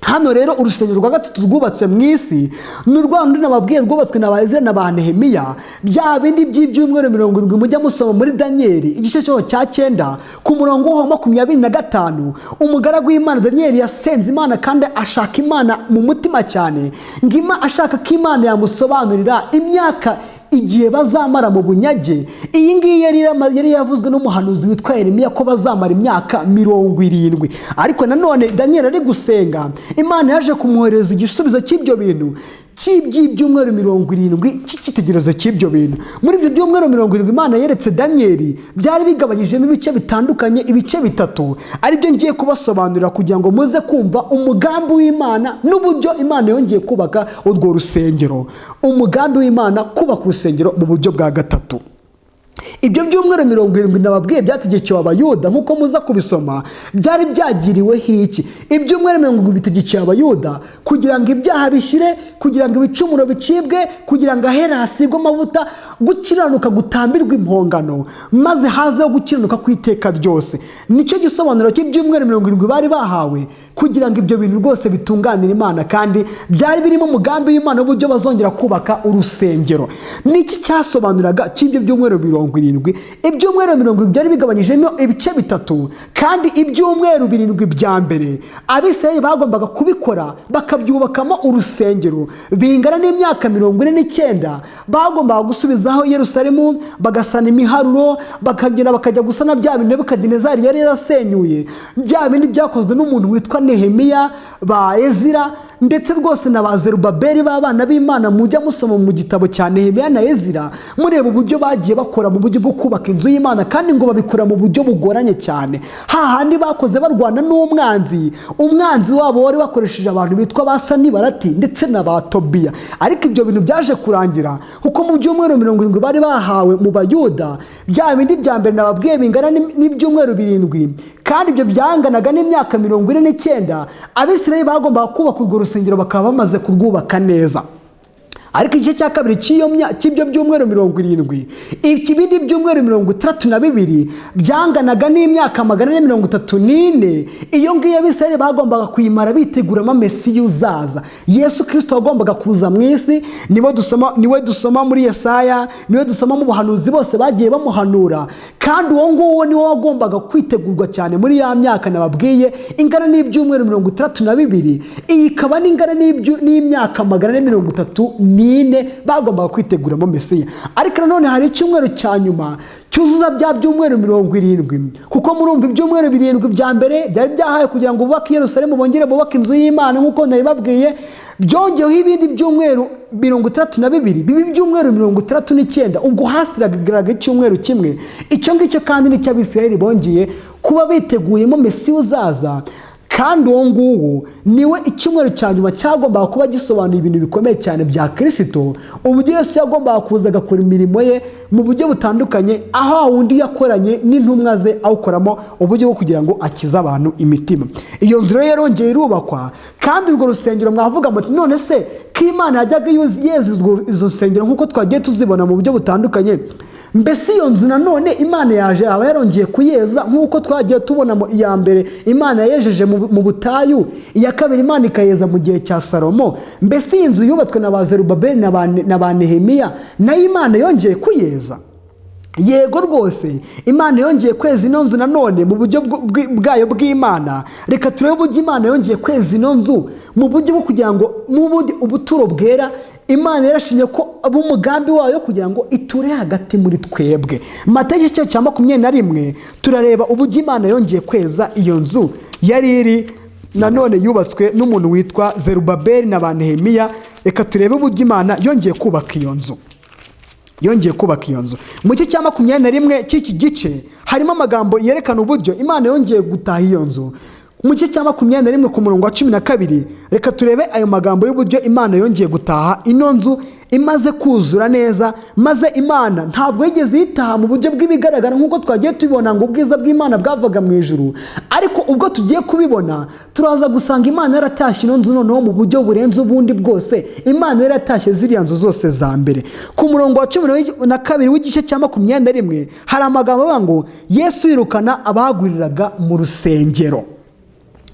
Hano rero urusengero rwa gatatu rwubatse mu isi ni urwanda nababwiye rwubatswe na ba Ezira na ba Nehemiya, bya bindi by'ibyumweru 70 mujya musoma muri Danieli igice cyo cya 9 ku murongo wa 25. Umugaragu w'Imana Danieli yasenze Imana kandi ashaka Imana mu mutima cyane, ngima ashaka ko Imana yamusobanurira imyaka igihe bazamara mu bunyage. Iyi ngiyi yari yavuzwe n'umuhanuzi witwa Yeremiya ko bazamara imyaka 70. Ariko nanone Daniel ari gusenga, Imana yaje kumwohereza igisubizo cy'ibyo bintu cy'ibyumweru 70 cy'ikitegererezo cy'ibyo bintu. Muri ibyo byumweru 70 Imana yeretse Daniyeli byari bigabanyijemo ibice bitandukanye, ibice bitatu, ari byo ngiye kubasobanurira kugira ngo muze kumva umugambi w'Imana n'uburyo Imana yongeye kubaka urwo rusengero. Umugambi w'Imana kubaka urusengero mu buryo bwa gatatu. Ibyo byumweru 70 nababwiye byategekewe Abayuda nkuko muza kubisoma, byari byagiriwe hiki. Ibyumweru 70 bitegekewe Abayuda kugira ngo ibyaha bishire, kugira ngo ibicumuro bicibwe, kugira ngo ahera hasigwe amavuta, gukiranuka gutambirwa impongano, maze hazeho gukiranuka kw'iteka ryose. Nicyo gisobanuro cy'ibyumweru 70 bari bahawe kugira ngo ibyo bintu rwose bitunganire Imana, kandi byari birimo umugambi w'Imana w'uburyo bazongera kubaka urusengero. Niki cyasobanuraga cy'ibyo byumweru 70? Ibyumweru 70 byari bigabanyijemo ibice bitatu, kandi ibyumweru 7 bya mbere Abisirayeli bagombaga kubikora bakabyubakamo urusengero bingana n'imyaka 49. Bagombaga gusubizaho Yerusalemu, bagasana imiharuro, bakagenda bakajya gusana bya bintu Nebukadinezari yari yarasenyuye, bya bindi byakozwe n'umuntu witwa Nehemiya, ba Ezira, ndetse rwose na ba Zerubabeli b'abana b'Imana. Mujya musoma mu gitabo cya Nehemiya na Ezira mureba uburyo bagiye bakora mu buryo bwo kubaka inzu y'Imana, kandi ngo babikora mu buryo bugoranye cyane. Hahandi bakoze barwana n'umwanzi, umwanzi wabo wari wakoresheje abantu bitwa ba Sanibalati ndetse na ba Tobiya. Ariko ibyo bintu byaje kurangira kuko mu byumweru 70 bari bahawe mu Bayuda, bya bindi bya mbere nababwiye bingana n'ibyumweru 7, kandi ibyo byanganaga n'imyaka 49. Abisirayeli bagombaga kubaka urwo rusengero bakaba bamaze kurwubaka neza. Ariko igice cya kabiri cy'ibyo byumweru 70, ikibindi byumweru 32 byanganaga n'imyaka 434. Iyo ngiyo Abisirayeli bagombaga kuyimara biteguramo Mesiya uzaza, Yesu Kristo wagombaga kuza mu isi. Niwe dusoma muri Yesaya, niwe dusoma mu buhanuzi bose bagiye bamuhanura, kandi uwo nguwo niwe wagombaga kwitegurwa cyane muri ya myaka nababwiye ingana n'ibyumweru 32. Iyi ikaba n'ingana n'imyaka 434 bagombaga kwiteguramo Mesiya. Ariko nanone hari icyumweru cya nyuma cyuzuza bya byumweru 70, kuko murumva ibyumweru 7 bya mbere byari byahaye kugira ngo bubake Yerusalemu, bongere bubake inzu y'Imana nkuko nabibabwiye. Byongeyeho ibindi byumweru 32, bibi byumweru 39. Ubwo hasiraga icyumweru kimwe. Icyo ngicyo kandi nicyo Abisirayeli bongeye kuba biteguyemo Mesiya uzaza, kandi uwo nguwo niwe icyumweru cya nyuma cyagombaga kuba gisobanuye ibintu bikomeye cyane bya Kristo. Uburyo Yesu yagombaga kuza agakora imirimo ye mu buryo butandukanye, aho wundi yakoranye n'intumwa ze awukoramo uburyo bwo kugira ngo akize abantu imitima. Iyo nzu rero yarongeye irubakwa, kandi urwo rusengero mwavuga muti none se ko Imana yajyaga yeza izo nsengero nk'uko twagiye tuzibona mu buryo butandukanye, mbese iyo nzu nanone Imana yaje aba yarongeye kuyeza nk'uko twagiye tubona iya mbere Imana yejeje mu butayu, iya kabiri Imana ikayeza mu gihe cya Salomo? Mbese iyi nzu yubatswe na ba Zerubabeli na ba Nehemiya nayo Imana yongeye kuyeza? Yego rwose Imana yongeye kweza ino nzu nanone mu buryo bwayo bw'Imana. Reka turebe uburyo Imana yongeye kweza ino nzu mu buryo bwo kugira ngo ubuturo bwera Imana yarashimye ko umugambi wayo kugira ngo iture hagati muri twebwe. Matayo igice cya 21 turareba uburyo Imana yongeye kweza iyo nzu yari iri nanone yubatswe n'umuntu witwa Zerubabeli na ba Nehemiya. Reka turebe uburyo Imana yongeye kubaka iyo nzu. Mu gice cya 21 cy'iki gice harimo amagambo yerekana uburyo Imana yongeye gutaha iyo nzu. Mu gice cya 21 ku murongo wa 12, reka turebe ayo magambo y'uburyo Imana yongeye gutaha ino nzu imaze kuzura neza. Maze Imana ntabwo yigeze yitaha mu buryo bw'ibigaragara nk'uko twagiye tubibona ngo ubwiza bw'Imana bwavaga mu ijuru, ariko ubwo tugiye kubibona turaza gusanga Imana yaratashye ino nzu noneho mu buryo burenze ubundi bwose. Imana yaratashye ziriya nzu zose za mbere. Ku murongo wa 12 w'igice cya 21 hari amagambo avuga ngo Yesu yirukana abaguriraga mu rusengero.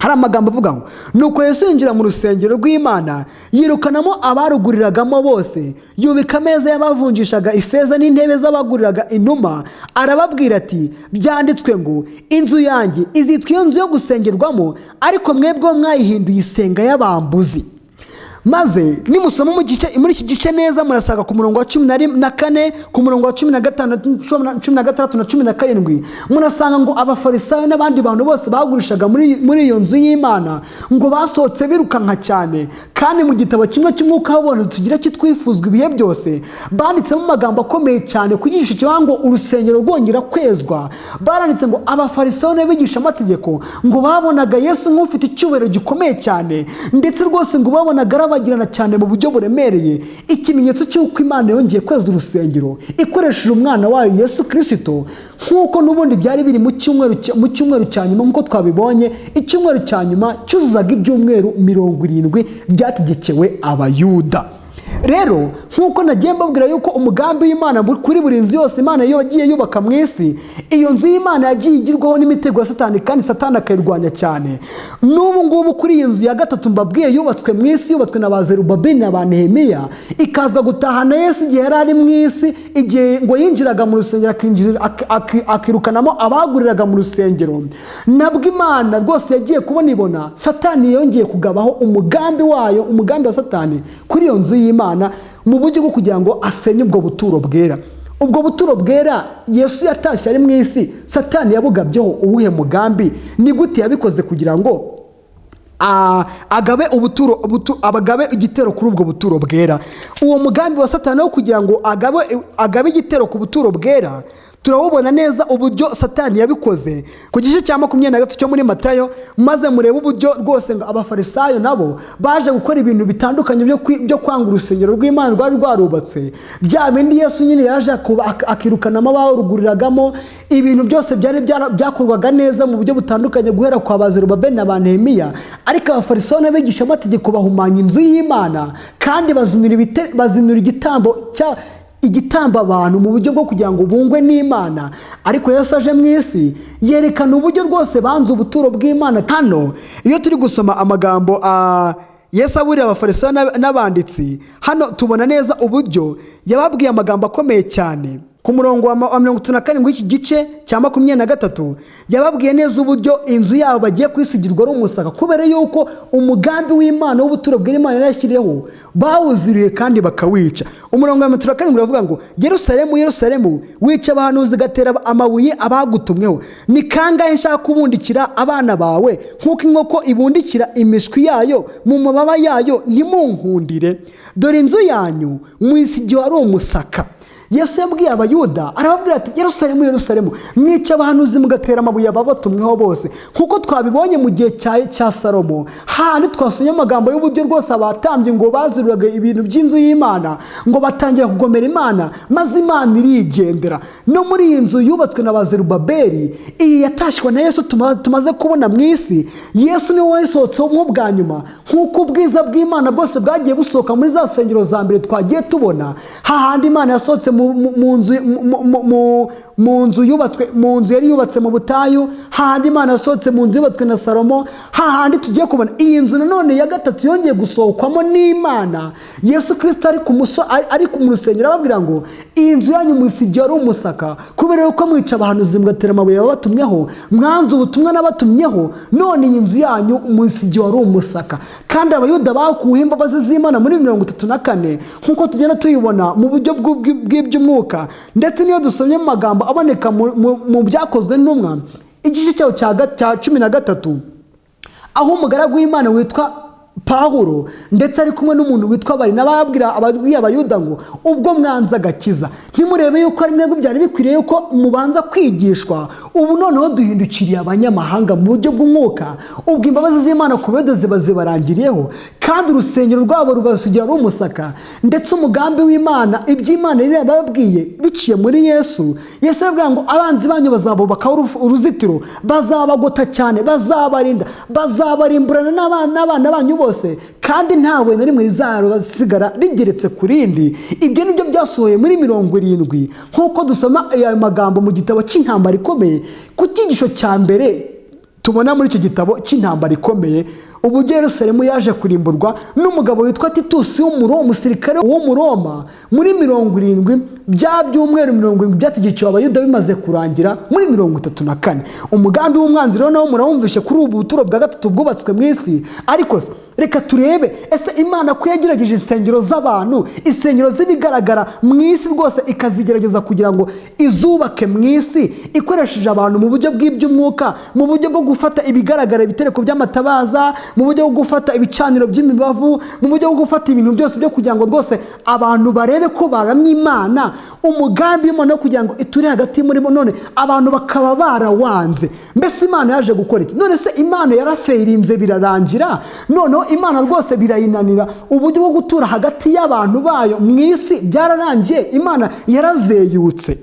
Hari amagambo avuga ngo nuko Yesu yinjira mu rusengero rw'Imana, yirukanamo abaruguriragamo bose, yubika ameza y'abavunjishaga ifeza n'intebe z'abaguriraga inuma, arababwira ati byanditswe ngo inzu yanjye izitwa iyo nzu yo gusengerwamo, ariko mwebwe mwayihinduye isenga y'abambuzi. maze nimusoma muri iki gice neza murasanga ku murongo wa 14 ku murongo wa 15 16 na 17 murasanga ngo abafarisayo n'abandi bantu bose bagurishaga muri iyo nzu y'Imana ngo basohotse birukanka cyane, kandi mu gitabo kimwe cy'umwuka w'ubuntu tugira kitwifuzwa ibihe byose banditsemo amagambo akomeye cyane ku gishusho cyangwa ngo urusengero rwongera kwezwa. Baranditse ngo abafarisayo n'abigisha amategeko ngo babonaga Yesu nk'ufite icyubahiro gikomeye cyane, ndetse rwose ngo babonaga arabagirana cyane mu buryo buremereye, ikimenyetso cy'uko Imana yongeye kweza urusengero ikoresheje umwana wayo Yesu Kristo, nk'uko n'ubundi byari biri mu cyumweru cya nyuma nk'uko twabibonye. Icyumweru cya nyuma cyuzuzaga ibyumweru 70 byategekewe abayuda. Rero nk'uko nagiye mbabwira yuko umugambi w'Imana kuri buri nzu yose Imana yagiye yubaka mu isi, iyo nzu y'Imana yagiye igirwaho n'imitego ya Satani, kandi Satani akayirwanya cyane. N'ubu ngubu kuri iyi nzu ya gatatu mbabwiye yubatswe mu isi, yubatswe na ba Zerubabeli na ba Nehemiya, ikazwa gutahana Yesu igihe yari ari mu isi, igihe ngo yinjiraga mu rusengero akirukanamo abaguriraga mu rusengero. Nabwo Imana rwose yagiye kubona Satani yongeye kugabaho umugambi wayo, umugambi wa Satani kuri iyo nzu y'Imana mu buryo bwo kugira ngo asenye ubwo buturo bwera. Ubwo buturo bwera Yesu yatashye ari mu isi, Satani yabugabyeho uwuhe mugambi? Ni gute yabikoze kugira ngo agabe igitero kuri ubwo buturo bwera? Uwo mugambi wa Satani wo kugira ngo agabe igitero ku buturo bwera turawubona neza uburyo Satani yabikoze ku gice cya 23 cyo muri Matayo, maze murebe uburyo rwose ngo abafarisayo nabo baje gukora ibintu bitandukanye byo kwanga urusengero rw'Imana rwari rwarubatse. Bya bindi Yesu nyine yaje akirukanamo abaruguriragamo, ibintu byose byakorwaga neza mu buryo butandukanye guhera kwa Bazerubabeli na ba Nehemiya. Ariko abafarisayo n'abigisha amategeko bahumanya inzu y'Imana, kandi bazinura igitambo abantu mu buryo bwo kugira ngo bungwe n'Imana. Ariko Yesu aje mu isi yerekana uburyo rwose banze ubuturo bw'Imana. Hano iyo turi gusoma amagambo Yesu aburira abafarisayo n'abanditsi, hano tubona neza uburyo yababwiye amagambo akomeye cyane. Ku murongo wa 54 w'iki gice cya 23 yababwiye neza uburyo inzu yabo bagiye kwisigirwa ari umusaka, kubera yuko umugambi w'Imana w'ubuturo bw'Imana yarashyiriyeho bawuziriye kandi bakawica. Umurongo wa 54 uravuga ngo Yerusalemu, Yerusalemu, wica abahanuzi gatera amabuye abagutumweho. Ni kangahe nshaka kubundikira abana bawe nk'uko inkoko ibundikira imishwi yayo mu mababa yayo, ntimunkundire. Dore inzu yanyu mwisigiwe ari umusaka. Yesu yabwiye abayuda, arababwira ati Yerusalemu, Yerusalemu, mwica abahanuzi mugatera amabuye ababatumweho bose. Nkuko twabibonye mu gihe cya Salomo, handi twasomye amagambo y'uburyo rwose abatambye ngo baziruraga ibintu by'inzu y'Imana, ngo batangira kugomera Imana, maze Imana irigendera. No muri iyi nzu yubatswe na Bazerubabeli, iyi yatashywe na Yesu tumaze kubona mu isi, Yesu niwe wayisohotseho mu bwa nyuma, nk'uko ubwiza bw'Imana bwose bwagiye busohoka muri za sengero za mbere twagiye tubona. Hahandi Imana yasohotse mu nzu yari yubatse mu butayu, hahandi Imana yasohotse mu nzu yubatswe na Salomo. Hahandi tugiye kubona iyi nzu nanone ya gatatu yongeye gusohokwamo n'Imana. Yesu Kristo ari ku rusengero ababwira ngo iyi nzu yanyu mwisigiwe ari umusaka, kubera yuko mwica abahanuzi mugatera amabuye ababatumyeho, mwanze ubutumwa n'abatumyeho, none iyi nzu yanyu mwisigiwe ari umusaka. Kandi abayuda bakuweho imbabazi z'Imana muri 34 nk'uko tugenda tuyibona mu buryo bw'iby'umwuka. Ndetse niyo dusomye mu magambo aboneka mu byakozwe n'intumwa igice cyaho cya 13, aho umugaragu w'Imana witwa Pawulo ndetse ari kumwe n'umuntu witwa Barinaba ababwiye abayuda ngo ubwo mwanza agakiza ntimurebe yuko ari mwebwe byari bikwiriye yuko mubanza kwigishwa, ubu noneho duhindukiriye abanyamahanga mu buryo bw'umwuka, ubwo imbabazi z'Imana ku bayuda zibarangiriyeho, kandi urusengero rwabo rubasigira ari umusaka. Ndetse umugambi w'Imana, iby'Imana yari yababwiye biciye muri Yesu aravuga ngo abanzi banyu bazabubakaho uruzitiro, bazabagota cyane, bazabarinda, bazabarimburana n'abana banyu bose, kandi ntawe na rimwe rizasigara rigeretse ku rindi. Ibyo nibyo byasohoye muri 70 nk'uko dusoma ayo magambo mu gitabo cy'intambara ikomeye ku cyigisho cya mbere tubona muri icyo gitabo cy'intambara ikomeye. uburyo Yerusalemu yaje kurimburwa n'umugabo witwa Titusi umusirikare w'umuroma muri 70 bya byumweru 70 byategekeye abayuda bimaze kurangira muri 34. Umugambi w'umwanzi rero nawo murawumvishe kuri ubu buturo bwa gatatu bwubatswe mu isi. Ariko reka turebe ese Imana ko yagerageje insengero z'abantu, insengero z'ibigaragara mu isi rwose ikazigerageza kugira ngo izubake mu isi ikoresheje abantu mu buryo bw'iby'umwuka, mu buryo bwo gufata ibigaragara ibitereko by'amatabaza, mu buryo bwo gufata ibicaniro by'imibavu, mu buryo bwo gufata ibintu byose byo kugira ngo rwose abantu barebe ko baramye Imana. Umugambi w'Imana kugira ngo iture hagati muri bo, none abantu bakaba barawanze. Mbese Imana yaje gukora iki? None se Imana yarafeirinze birarangira, noneho Imana rwose birayinanira uburyo bwo gutura hagati y'abantu bayo mu isi byararangiye, Imana yarazeyutse.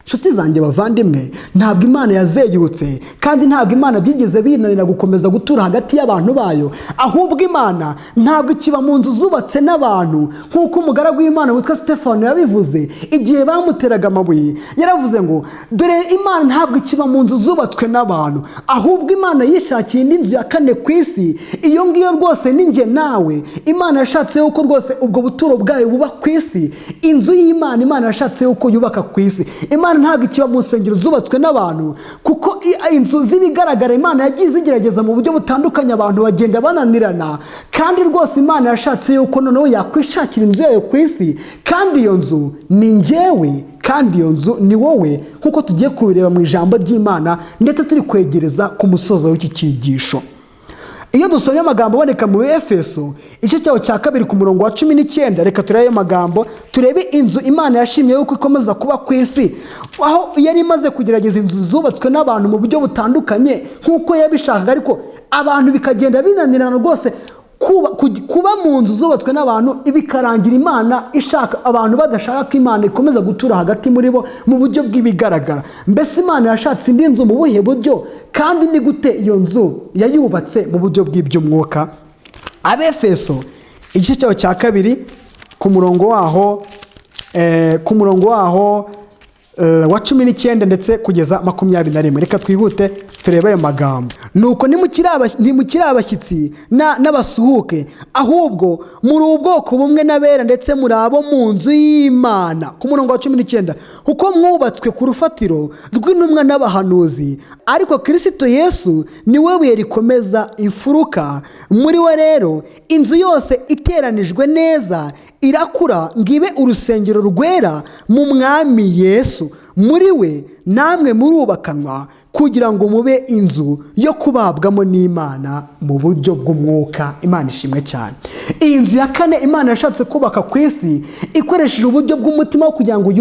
Nshuti zanjye bavandimwe, ntabwo Imana yazeyutse kandi ntabwo Imana byigeze binanira gukomeza gutura hagati y'abantu bayo, ahubwo Imana ntabwo ikiba mu nzu zubatse n'abantu nk'uko umugaragu w'Imana witwa Stefano yabivuze igihe bamuteraga amabuye. Yaravuze ngo dore Imana ntabwo ikiba mu nzu zubatswe n'abantu, ahubwo Imana yishakiye indi nzu ya kane ku isi. Iyo ngiyo rwose ni njye nawe. Imana yashatse yuko rwose ubwo buturo bwayo buba ku isi. Inzu y'Imana Imana yashatse yuko yubaka ku isi. Imana ntabwo ikiba mu nsengero zubatswe n'abantu, kuko inzu z'ibigaragara Imana yagize igerageza mu buryo butandukanye, abantu bagenda bananirana. Kandi rwose Imana yashatse yuko noneho yakwishakira inzu yayo ku isi, kandi iyo nzu ni njyewe, kandi iyo nzu ni wowe, nk'uko tugiye kubireba mu ijambo ry'Imana ndetse turi kwegereza ku musozo w'iki cyigisho. Iyo dusomye amagambo aboneka mu Efeso igice cyaho cya 2 ku murongo wa 19, reka turebe ayo magambo turebe inzu Imana yashimye yuko ikomeza kuba ku isi, aho yari imaze kugerageza inzu zubatswe n'abantu mu buryo butandukanye nk'uko yabishakaga, ariko abantu bikagenda binanirana rwose kuba mu nzu zubatswe n'abantu, ibikarangira Imana ishaka abantu badashaka ko Imana ikomeza gutura hagati muri bo mu buryo bw'ibigaragara. Mbese Imana yashatse indi nzu mu buhe buryo, kandi ni gute iyo nzu yayubatse mu buryo bw'iby'umwuka? Abefeso igice cyaho cya 2 ku murongo waho wa 19 ndetse kugeza 21. Reka twihute turebe ayo magambo. Nuko ntimukiri abashyitsi n'abasuhuke, ahubwo muri ubwoko bumwe n'abera ndetse muri abo mu nzu y'Imana. Ku murongo wa 19, kuko mwubatswe ku rufatiro rw'intumwa n'abahanuzi, ariko Kristo Yesu niwe buye rikomeza imfuruka. Muri we rero inzu yose iteranijwe neza irakura ngibe urusengero rwera mu Mwami Yesu. Muri we namwe murubakanwa kugira ngo mube inzu yo kubabwamo n'Imana mu buryo bw'umwuka. Imana ishimwe cyane. Iyi nzu ya kane Imana yashatse kubaka ku isi ikoresheje uburyo bw'umutima wo kugira ngo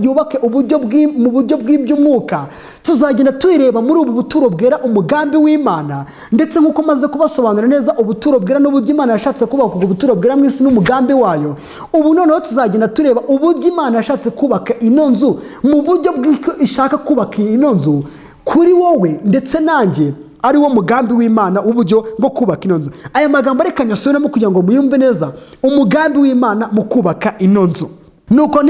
yubake mu buryo bw'iby'umwuka. Tuzagenda tuyireba muri ubu buturo bwera, umugambi w'Imana, ndetse nk'uko maze kubasobanurira neza ubuturo bwera n'uburyo Imana yashatse kubaka ubwo buturo bwera mu isi n'umugambi wayo. Ubu noneho tuzagenda tureba uburyo Imana yashatse kubaka ino nzu mu buryo ishaka kubaka ino nzu kuri wowe ndetse nanjye, ari wo mugambi w'Imana w'uburyo bwo kubaka ino nzu. Aya magambo reka nyasubiremo kugira ngo muyumve neza umugambi w'Imana mu kubaka ino nzu. Nuko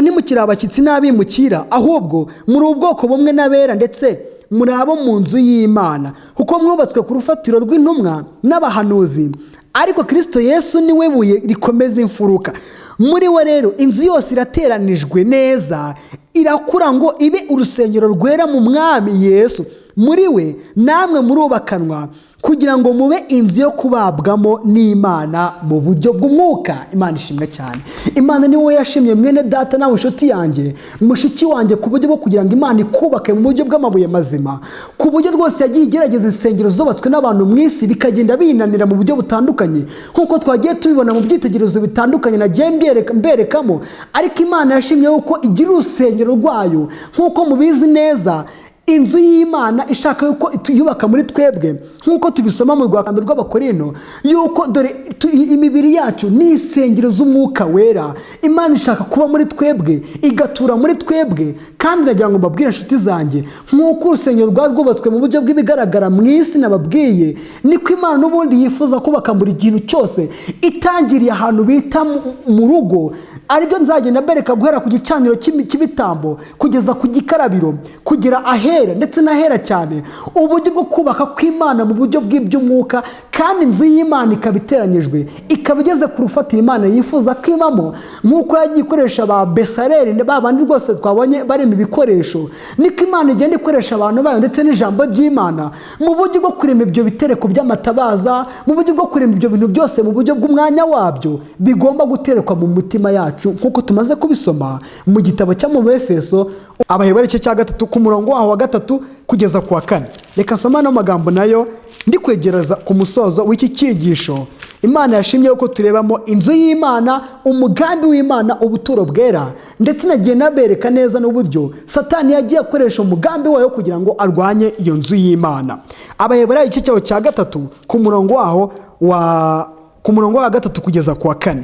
ntimukiri abashyitsi n'abimukira, ahubwo muri ubwoko bumwe n'abera ndetse muri abo mu nzu y'Imana, kuko mwubatswe ku rufatiro rw'intumwa n'abahanuzi, ariko Kristo Yesu niwe buye rikomeza imfuruka. Muri we rero inzu yose irateranijwe neza irakura ngo ibe urusengero rwera mu Mwami Yesu. Muri we namwe murubakanwa kugira ngo mube inzu yo kubabwamo n'Imana mu buryo bw'umwuka. Imana ishimwe cyane. Imana ni wowe yashimye mwene data nawe inshuti yanjye, mushiki wanjye, ku buryo bwo kugira ngo Imana ikubake mu buryo bw'amabuye mazima, ku buryo rwose yagiye igerageza insengero zubatswe n'abantu mu isi bikagenda binanira mu buryo butandukanye nk'uko twagiye tubibona mu byitegererezo bitandukanye nagiye mberekamo. Ariko Imana yashimye yuko igira urusengero rwayo nk'uko mubizi neza. Inzu y'Imana ishaka yuko yubaka muri twebwe nk'uko tubisoma mu rwakambere rw'Abakorinto, yuko dore imibiri yacu ni insengero z'umwuka wera. Imana ishaka kuba muri twebwe, igatura muri twebwe. Kandi nagira ngo mbabwire inshuti zanjye, nk'uko urusengero rwubatswe mu buryo bw'ibigaragara mu isi nababwiye, niko Imana n'ubundi yifuza kubaka buri kintu cyose. Itangiriye ahantu bita mu rugo, aribyo nzagenda mbereka guhera ku gicaniro cy'ibitambo kugeza ku gikarabiro kugera ahera ndetse n'ahera cyane, uburyo bwo kubaka kw'Imana mu buryo bw'iby'umwuka, kandi inzu y'Imana ikaba iteranyijwe, ikaba igeze ku rufatiro Imana yifuza kwibamo, nk'uko yagiye ikoresha ba Besareli babandi rwose twabonye barema ibikoresho, niko Imana igenda ikoresha abantu bayo ndetse n'ijambo ry'Imana mu buryo bwo kurema ibyo bitereko by'amatabaza, mu buryo bwo kurema ibyo bintu byose mu buryo bw'umwanya wabyo bigomba guterekwa mu mutima yacu, nk'uko tumaze kubisoma mu gitabo cyo mu Efeso Abaheburayo igice cya 3 ku murongo waho wa 3 kugeza ku wa 4. Reka nsoma no magambo nayo ndi kwegereza ku musozo w'iki cyigisho. Imana yashimye ko turebamo inzu y'Imana, umugambi w'Imana, ubuturo bwera, ndetse nagiye nabereka neza n'uburyo Satani yagiye akoresha umugambi wayo kugira ngo arwanye iyo nzu y'Imana. Abaheburayo igice cya 3 ku murongo waho wa 3 kugeza ku wa 4.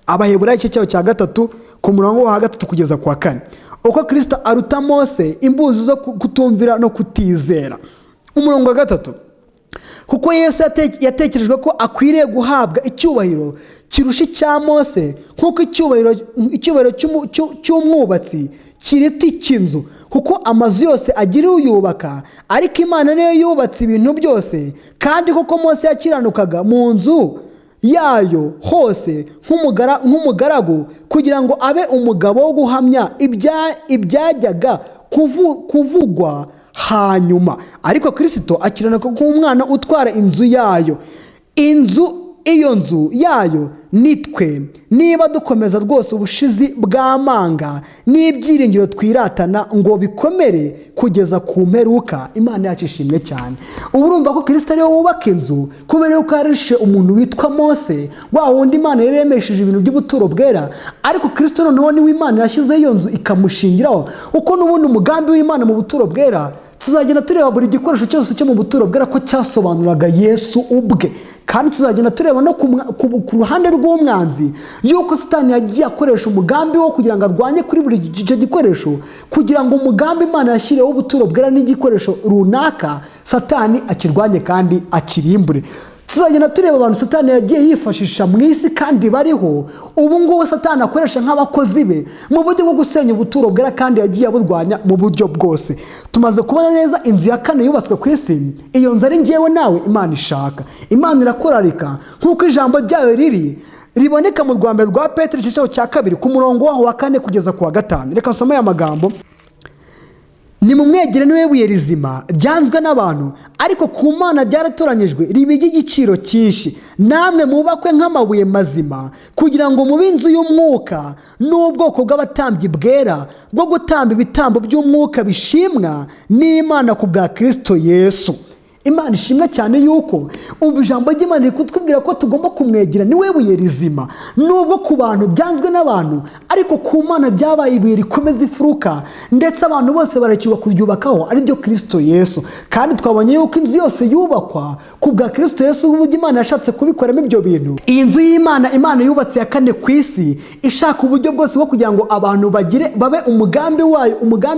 Abaheburayo igice cya 3 ku murongo wa 3 kugeza ku wa 4. Uko Kristo aruta Mose imbuzi zo kutumvira no kutizera. Umurongo wa 3. Kuko Yesu yatekerejwe ko akwiriye guhabwa icyubahiro kirusha icya Mose, nk'uko icyubahiro cy'umwubatsi kiruta icy'inzu, kuko amazu yose agira uyubaka, ariko Imana niyo yubatse ibintu byose. Kandi kuko Mose yakiranukaga mu nzu yayo hose nk'umugaragu, kugira ngo abe umugabo wo guhamya ibyajyaga kuvugwa hanyuma, ariko Kristo akiranuka nk'umwana utwara inzu yayo. Iyo nzu yayo nitwe, niba dukomeza rwose ubushizi bw'amanga n'ibyiringiro twiratana ngo bikomere kugeza ku mperuka. Imana yacu ishimwe cyane. Ubu urumva ko Kristo ariwe wubaka inzu, kubera yuko yarishe umuntu witwa Mose, wa wundi Imana yari yemesheje ibintu by'ubuturo bwera, ariko Kristo noneho niwe Imana yashyizeho iyo nzu ikamushingiraho. Uko n'ubundi umugambi w'Imana mu buturo bwera, tuzagenda tureba buri gikoresho cyose cyo mu buturo bwera ko cyasobanuraga Yesu ubwe, kandi tuzagenda tureba no ku ruhande rw'umwanzi yuko Satani yagiye akoresha umugambi wo kugira ngo arwanye kuri buri icyo gikoresho, kugira ngo umugambi Imana yashyiriyeho ubuturo bwera n'igikoresho runaka Satani akirwanye kandi akirimbure. Tuzagenda tureba abantu Satani yagiye yifashisha mu isi kandi bariho ubu ngubu Satani akoresha nk'abakozi be mu buryo bwo gusenya ubuturo bwera, kandi yagiye aburwanya mu buryo bwose. Tumaze kubona neza inzu ya kane yubatswe ku isi, iyo nzu ari njyewe nawe Imana ishaka. Imana irakorarika nk'uko ijambo ryayo riboneka mu rwambere rwa Petero igice cya 2 ku murongo waho wa 4 kugeza ku wa 5. Reka nsome aya magambo. Nimumwegere niwe buye rizima ryanzwe n'abantu, ariko ku Mana ryaratoranyijwe ribiga igiciro cyinshi. Namwe mubakwe nk'amabuye mazima, kugira ngo mube inzu y'umwuka n'ubwoko bw'abatambyi bwera bwo gutamba ibitambo by'umwuka bishimwa n'Imana ku bwa Kristo Yesu. Imana ishimwe cyane yuko umva ijambo ry'Imana riri kutubwira ko tugomba kumwegera niwe buye rizima, nubwo ku bantu byanzwe n'abantu, ariko ku Mana byabaye ibuye rikomeza ifuruka, ndetse abantu bose barakirwa kuryubakaho, ari byo Kristo Yesu. Kandi twabonye yuko inzu yose yubakwa ku bwa Kristo Yesu, uburyo Imana yashatse kubikoramo ibyo bintu. Iyi nzu y'Imana Imana yubatse ya kane ku isi, ishaka uburyo bwose bwo kugira ngo abantu babe umugambi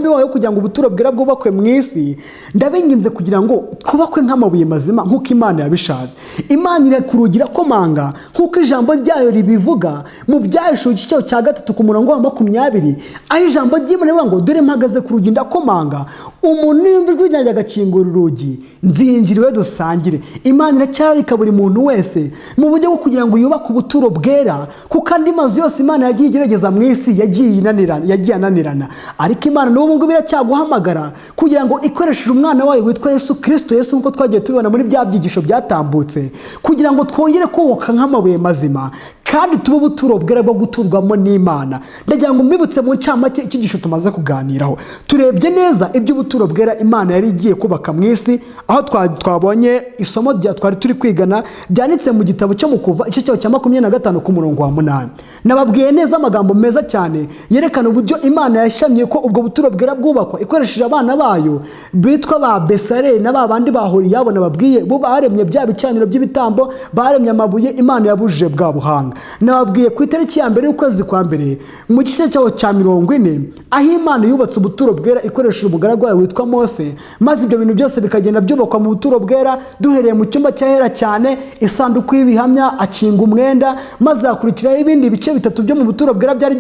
wayo kugira ngo ubuturo bwera bwubakwe mu isi. Ndabinginze kugira ngo twubakwe nk'amabuye mazima nk'uko Imana yabishatse. Imana irakurugira komanga nk'uko ijambo ryayo ribivuga mu Byahishuwe igice cya 3 ku murongo wa 20, aho ijambo ry'Imana rivuga ngo dore mpagaze ku rugi ndakomanga, umuntu yumva ijwi ryanjye agakingura urugi, nzinjira iwe dusangire. Imana iracyararika buri muntu wese mu buryo bwo kugira ngo yubake ubuturo bwera, kuko andi mazu yose Imana yagiye igerageza mu isi yagiye ananirana, ariko Imana n'ubu ngubu iracyaguhamagara kugira ngo ikoresheje umwana wayo witwa Yesu Kristo Yesu, nk'uko twagiye tubibona muri bya byigisho byatambutse, kugira ngo twongere kubaka nk'amabuye mazima kandi tube ubuturo bwera bwo guturwamo n'Imana. Ndagira ngo mbibutse mu ncamake icyigisho tumaze kuganiraho. Turebye neza iby'ubuturo bwera Imana yari igiye kubaka mu isi, aho twabonye isomo twari turi kwigana byanditse mu gitabo cyo mu Kuva igice cya 25 ku murongo wa 8. Nababwiye neza amagambo meza cyane yerekana uburyo Imana yashamye ko ubwo buturo bwera bwubakwa ikoresheje abana bayo bitwa ba Besareli na babandi bahuri yabona babwiye bo baremye bya bicaniro by'ibitambo, baremye amabuye Imana yabujije bwa buhanga. nababwiye ku itariki ya mbere y'ukwezi kwa mbere mu gice cyawo cya 40 aho Imana yubatse ubuturo bwera ikoresheje umugaragu wayo witwa Mose, maze ibyo bintu byose bikagenda byubakwa mu buturo bwera, duhereye mu cyumba cyahera cyane, isanduku y'ibihamya, akinga umwenda, maze hakurikiraho ibindi bice bitatu byo mu buturo bwera byari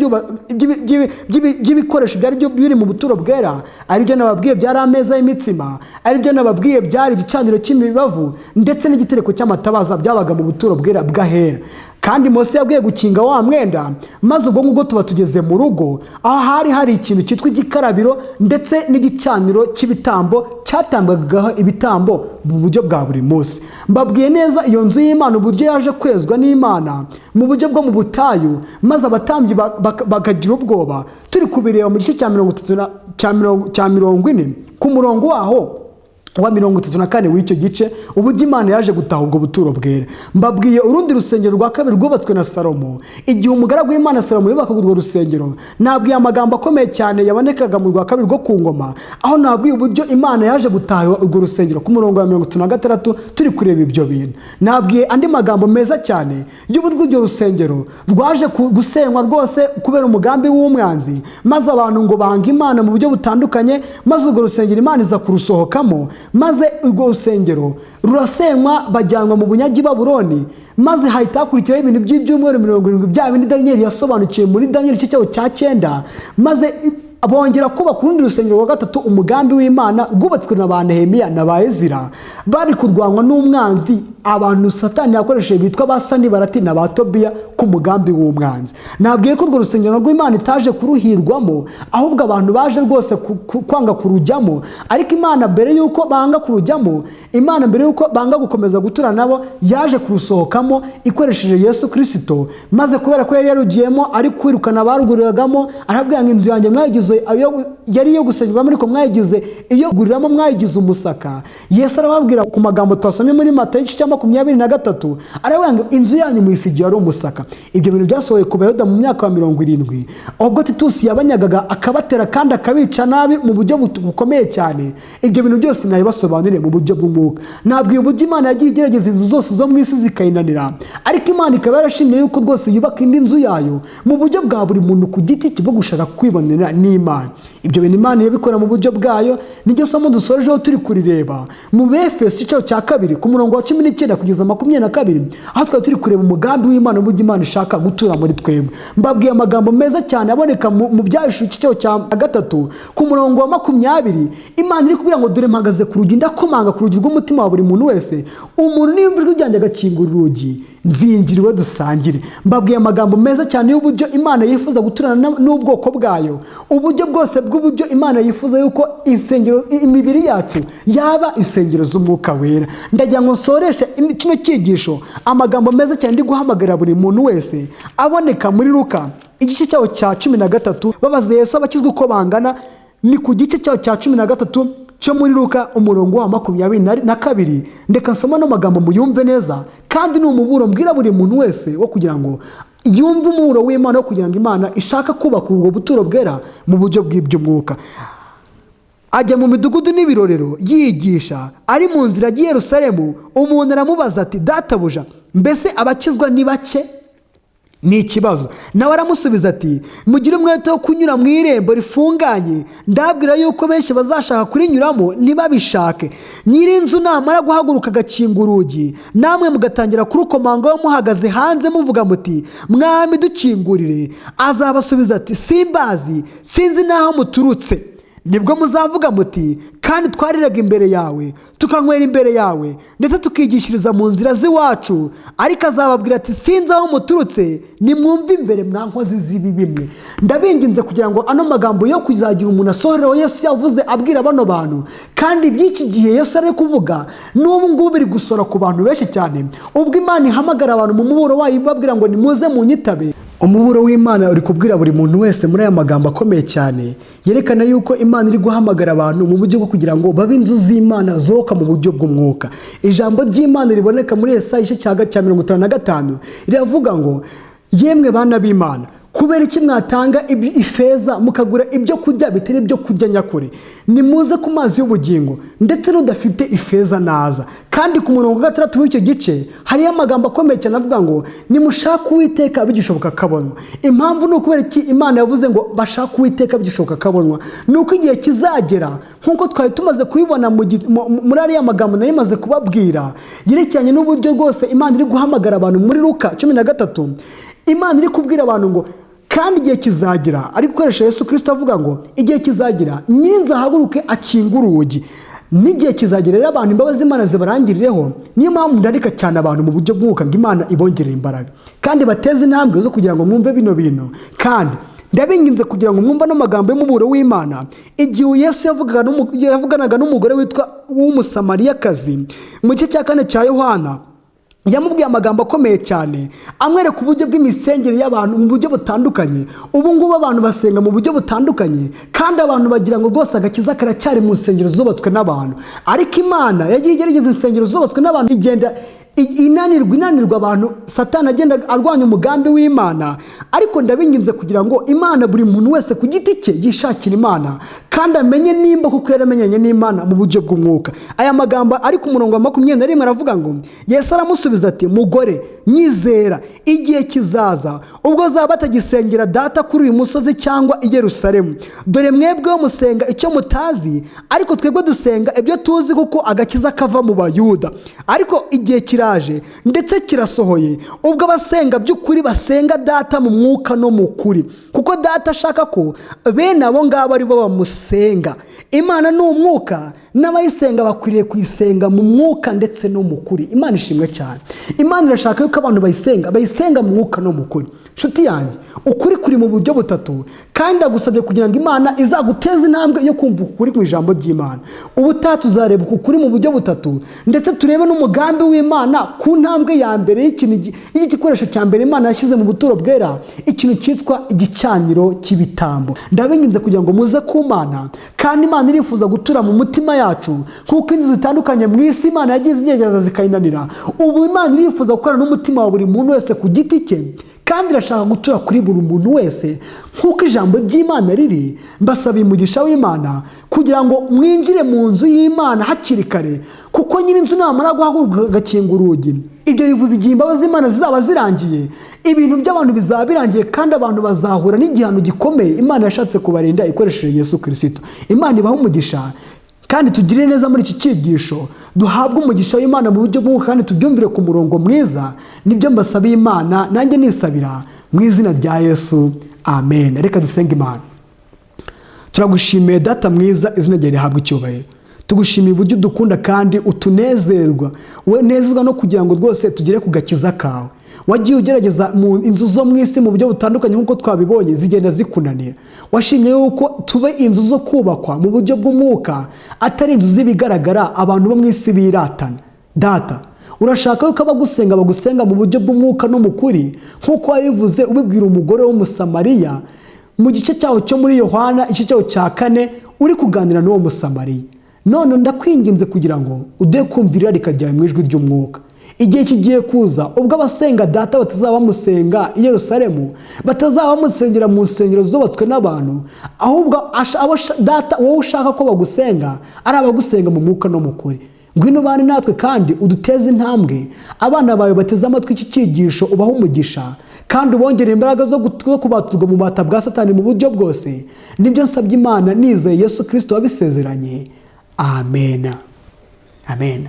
by'ibikoresho byari biri mu buturo bwera. Aribyo nababwiye byari ameza y'imitsima, aribyo nababwiye byari igicaniro cy'imibavu ndetse n'igitereko cy'amatabaza byabaga mu buturo bwera bw'ahera. Kandi Mose yabwiye gukinga wa mwenda, maze ubwo ngubwo tuba tugeze mu rugo aho hari ikintu cyitwa igikarabiro ndetse n'igicaniro cy'ibitambo cyatambwagaho ibitambo mu buryo bwa buri munsi. Mbabwiye neza iyo nzu y'Imana uburyo yaje kwezwa n'Imana mu buryo bwo mu butayu, maze abatambyi bakagira ubwoba. Turi kubireba mu gice cya 40 ku murongo waho wa 34 w'icyo gice, uburyo Imana yaje gutaha ubwo buturo bwera. Mbabwiye urundi rusengero rwa kabiri rwubatswe na Salomo. Igihe umugaragu w'Imana Salomo yubakaga urwo rusengero, nabwiye amagambo akomeye cyane yabonekaga mu rwa kabiri rwo ku ngoma, aho nabwiye uburyo Imana yaje gutaha urwo rusengero ku murongo wa 36. Turi kureba ibyo bintu, nabwiye andi magambo meza cyane y'uburyo urwo rusengero rwaje gusenywa rwose kubera umugambi w'umwanzi, maze abantu ngo banga Imana mu buryo butandukanye, maze urwo rusengero Imana iza kurusohokamo, maze urwo rusengero rurasenywa, bajyanwa mu bunyagi Babuloni, maze hahita hakurikiraho ibintu by'ibyumweru 70 bya bindi Daniel yasobanukiye muri Daniel igice cyawo cya 9, maze bongera kubaka urundi rusengero rwa gatatu, umugambi w'Imana rwubatswe na ba Nehemiya na ba Ezira, bari kurwanwa n'umwanzi, abantu Satani yakoresheje bitwa ba Sanibalati na ba Tobiya ku mugambi w'umwanzi. Nabwiye ko urwo rusengero rw'Imana itaje kuruhirwamo, ahubwo abantu baje rwose kwanga kurujyamo, ariko Imana mbere yuko banga kurujyamo, Imana mbere yuko banga gukomeza gutura nabo, yaje kurusohokamo ikoresheje Yesu Kristo, maze kubera ko yari yarugiyemo ari kwirukana abaruguriragamo, arabwira ngo inzu yanjye mwayigize yari yo gusengerwamo ariko mwayigize iyo guriramo mwayigize umusaka. Yesu arababwira ku magambo twasomye muri Matayo 23, arabwira ngo inzu yanyu muyisigiye ari umusaka. Ibyo bintu byasohoye ku Bayuda mu myaka wa 70, ubwo Titusi yabanyagaga akabatera kandi akabica nabi mu buryo bukomeye cyane. Ibyo bintu byose nabibasobanuriye mu buryo bw'umwuka. Nabwiye uburyo Imana yagiye igerageza inzu zose zo mu isi zikayinanira, ariko Imana ikaba yarashimye yuko rwose yubaka indi nzu yayo mu buryo bwa buri muntu ku giti cyo gushaka kwibonera n'Imana. Ibyo bintu Imana yabikora mu buryo bwayo, niryo somo dusorejeho turi kurireba mu Befeso igice cya 2 ku murongo wa 19 kugeza 22, aho twari turi kureba umugambi w'Imana uburyo Imana ishaka gutura muri twebwe. Mbabwiye amagambo meza cyane aboneka mu Byahishuwe igice cya 3 ku murongo wa 20. Imana iri kubwira ngo dore mpagaze ku rugi ndakomanga ku rugi rw'umutima wa buri muntu wese, umuntu niyumva ijwi ryanjye agakingura urugi, nzinjiriwe dusangire. Mbabwiye amagambo meza cyane y'uburyo Imana yifuza guturana n'ubwoko bwayo, uburyo bwose bw'uburyo Imana yifuza yuko insengero imibiri yacu yaba insengero z'umwuka wera. Ndagira ngo nsoreshe kino cyigisho amagambo meza cyane ndi guhamagarira buri muntu wese aboneka muri Luka igice cyawo cya 13. babaza Yesu abakizwe uko bangana, ni ku gice cyawo cya 13 cyo muri Luka umurongo wa 22. Ndeka nsoma no magambo muyumve neza, kandi ni umuburo mbwira buri muntu wese wo kugira ngo yumve umuburo w'Imana, wo kugira ngo Imana ishaka kubaka ubwo buturo bwera mu buryo bw'iby'umwuka. Ajya mu midugudu n'ibirorero yigisha, ari mu nzira agiye Yerusalemu, umuntu aramubaza ati databuja, mbese abakizwa ni bake? Ni ikibazo. Nawe aramusubiza ati mugire umwete wo kunyura mu irembo rifunganye, ndabwira yuko benshi bazashaka kurinyuramo ntibabishake. Nyirinzu namara guhaguruka agakinga urugi, namwe mugatangira kurukomangaho muhagaze hanze muvuga muti mwami dukingurire, azabasubiza ati simbazi, sinzi n'aho muturutse. Nibwo muzavuga muti kandi twariraga imbere yawe, tukanywera imbere yawe, ndetse tukigishiriza mu nzira z'iwacu. Ariko azababwira ati sinzi aho muturutse, nimwumve imbere mwa nkozi z'ibi bimwe. Ndabinginze kugira ngo ano magambo yo kuzagira umuntu asohoreho Yesu yavuze abwira bano bantu, kandi by'iki gihe Yesu ari kuvuga n'ubu ngubu biri gusora ku bantu benshi cyane, ubwo Imana ihamagara abantu mu muburo wayo ibabwira ngo nimuze munyitabe. Umuburo w'Imana uri kubwira buri muntu wese muri aya magambo akomeye cyane, yerekana yuko Imana iri guhamagara abantu mu buryo bwo kugira ngo babe inzu z'Imana zoka mu buryo bw'umwuka. Ijambo ry'Imana riboneka muri Yesaya igice cya 55 riravuga ngo yemwe bana b'Imana, kubera iki mwatanga ifeza mukagura ibyo kurya bitari ibyo kurya nyakuri? Nimuze ku mazi y'ubugingo, ndetse n'udafite ifeza naza. Kandi ku murongo wa 6 w'icyo gice hariyo amagambo akomeye cyane avuga ngo nimushaka Uwiteka bigishoboka kabonwa. Impamvu ni ukubera iki Imana yavuze ngo bashaka Uwiteka bigishoboka kabonwa? Ni uko igihe kizagera nk'uko twari tumaze kubibona muri ariya magambo nari maze kubabwira yerekeranye n'uburyo rwose Imana iri guhamagara abantu muri Luka 13. Imana iri kubwira abantu ngo kandi igihe kizagira, ari gukoresha Yesu Kristo avuga ngo igihe kizagira nyirinzu ahaguruke akinga urugi. N'igihe kizagira rero abantu imbabazi Imana zibarangirireho. Niyo mpamvu ndarika cyane abantu mu buryo bw'umwuka ngo Imana ibongerere imbaraga kandi bateze intambwe zo kugira ngo mwumve bino bintu. Kandi ndabinginze kugira ngo mwumva n'amagambo y'umuburo w'Imana. Igihe Yesu yavuganaga n'umugore witwa w'umusamariyakazi mu gice cya 4 cya Yohana, yamubwiye amagambo akomeye cyane amwereka uburyo bw'imisengere y'abantu mu buryo butandukanye. Ubu ngubu abantu basenga mu buryo butandukanye kandi abantu bagira ngo rwose agakiza karacyari mu nsengero zubatswe n'abantu. Ariko Imana yagiye igerageza insengero zubatswe n'abantu igenda inanirwa abantu. Satani agenda arwanya umugambi w'Imana. Ariko ndabinginze kugira ngo Imana buri muntu wese ku giti cye yishakira Imana kandi amenye nimba kuko yaramenyanye n'Imana mu buryo bw'umwuka. Aya magambo ari ku murongo wa 21 aravuga ngo Yesu aramusubiza ati mugore nyizera igihe kizaza ubwo zaba batagisengera data kuri uyu musozi cyangwa i Yerusalemu. Dore mwebwe musenga icyo mutazi, ariko twebwe dusenga ibyo tuzi kuko agakiza kava mu Bayuda. Ariko igihe kiraje ndetse kirasohoye ubwo abasenga by'ukuri basenga data mu mwuka no mu kuri, kuko data ashaka ko bene abo ngabo ari bo bamusenga. Imana ni umwuka, n'abayisenga bakwiriye kuyisenga mu mwuka ndetse no mu kuri. Imana ishimwe cyane. Imana irashaka yuko abantu bayisenga mu mwuka no mu kuri. Nshuti yanjye, ukuri kuri mu buryo butatu, kandi agusabye kugira ngo Imana izaguteze intambwe yo kumva ukuri mu ijambo ry'Imana. Ubutaha tuzareba ukuri mu buryo butatu, ndetse turebe n'umugambi w'Imana ku ntambwe ya mbere y'igikoresho cya mbere Imana yashyize mu buturo bwera, ikintu cyitwa igicaniro cy'ibitambo. Ndabinginze kugira ngo muze ku Mana, kandi Imana irifuza gutura mu mutima yacu nk'uko inzu zitandukanye mu isi Imana yagiye zigerageza zikayinanira. Ubu Imana irifuza gukorana n'umutima wa buri muntu wese ku giti cye, kandi irashaka gutura kuri buri muntu wese nk'uko ijambo ry'Imana riri. Mbasaba umugisha w'Imana kugira ngo mwinjire mu nzu y'Imana hakiri kare, kuko nyir'inzu namara guhaguruka agakinga urugi, ibyo bivuze igihe imbabazi z'Imana zizaba zirangiye, ibintu by'abantu bizaba birangiye, kandi abantu bazahura n'igihano gikomeye Imana yashatse kubarinda ikoresheje Yesu Kristo. Imana ibahe umugisha kandi tugirire neza muri iki cyigisho, duhabwe umugisha w'Imana mu buryo bw'umwuka kandi tubyumvire ku murongo mwiza. Nibyo mbasabiye Imana, nanjye nisabira mu izina rya Yesu, amen. Reka dusenge Imana. Turagushimiye data mwiza, izina ryawe rihabwe icyubahiro. Tugushimiye uburyo udukunda kandi utunezerwa, we nezezwa no kugira ngo rwose tugere ku gakiza kawe. Wagiye ugerageza mu inzu zo mu isi mu buryo butandukanye nk'uko twabibonye zigenda zikunanira. Washimye yuko tube inzu zo kubakwa mu buryo bw'umwuka, atari inzu z'ibigaragara abantu bo mu isi biratana. Data, urashaka yuko bagusenga mu buryo bw'umwuka no mu kuri, nk'uko wabivuze ubibwira umugore w'umusamariya mu gice cyaho cyo muri Yohana igice cyaho cya 4 uri kuganira n'uwo musamariya. None ndakwinginze kugira ngo ude kumvira rikajya mu ijwi ry'umwuka. Igihe kigiye kuza ubwo abasenga data batazaba bamusenga i Yerusalemu, batazaba bamusengera mu nsengero zubatswe n'abantu, ahubwo data wowe ushaka ko bagusenga ari abagusenga mu mwuka no mu kuri. Ngwino bane natwe kandi uduteze intambwe, abana bawe bateze amatwi iki cyigisho ubaha umugisha, kandi ubongere imbaraga zo kubatuzwa mu bata bwa Satani mu buryo bwose. Nibyo nsabye Imana nizeye Yesu Kristo wabisezeranye. Amen. Amen.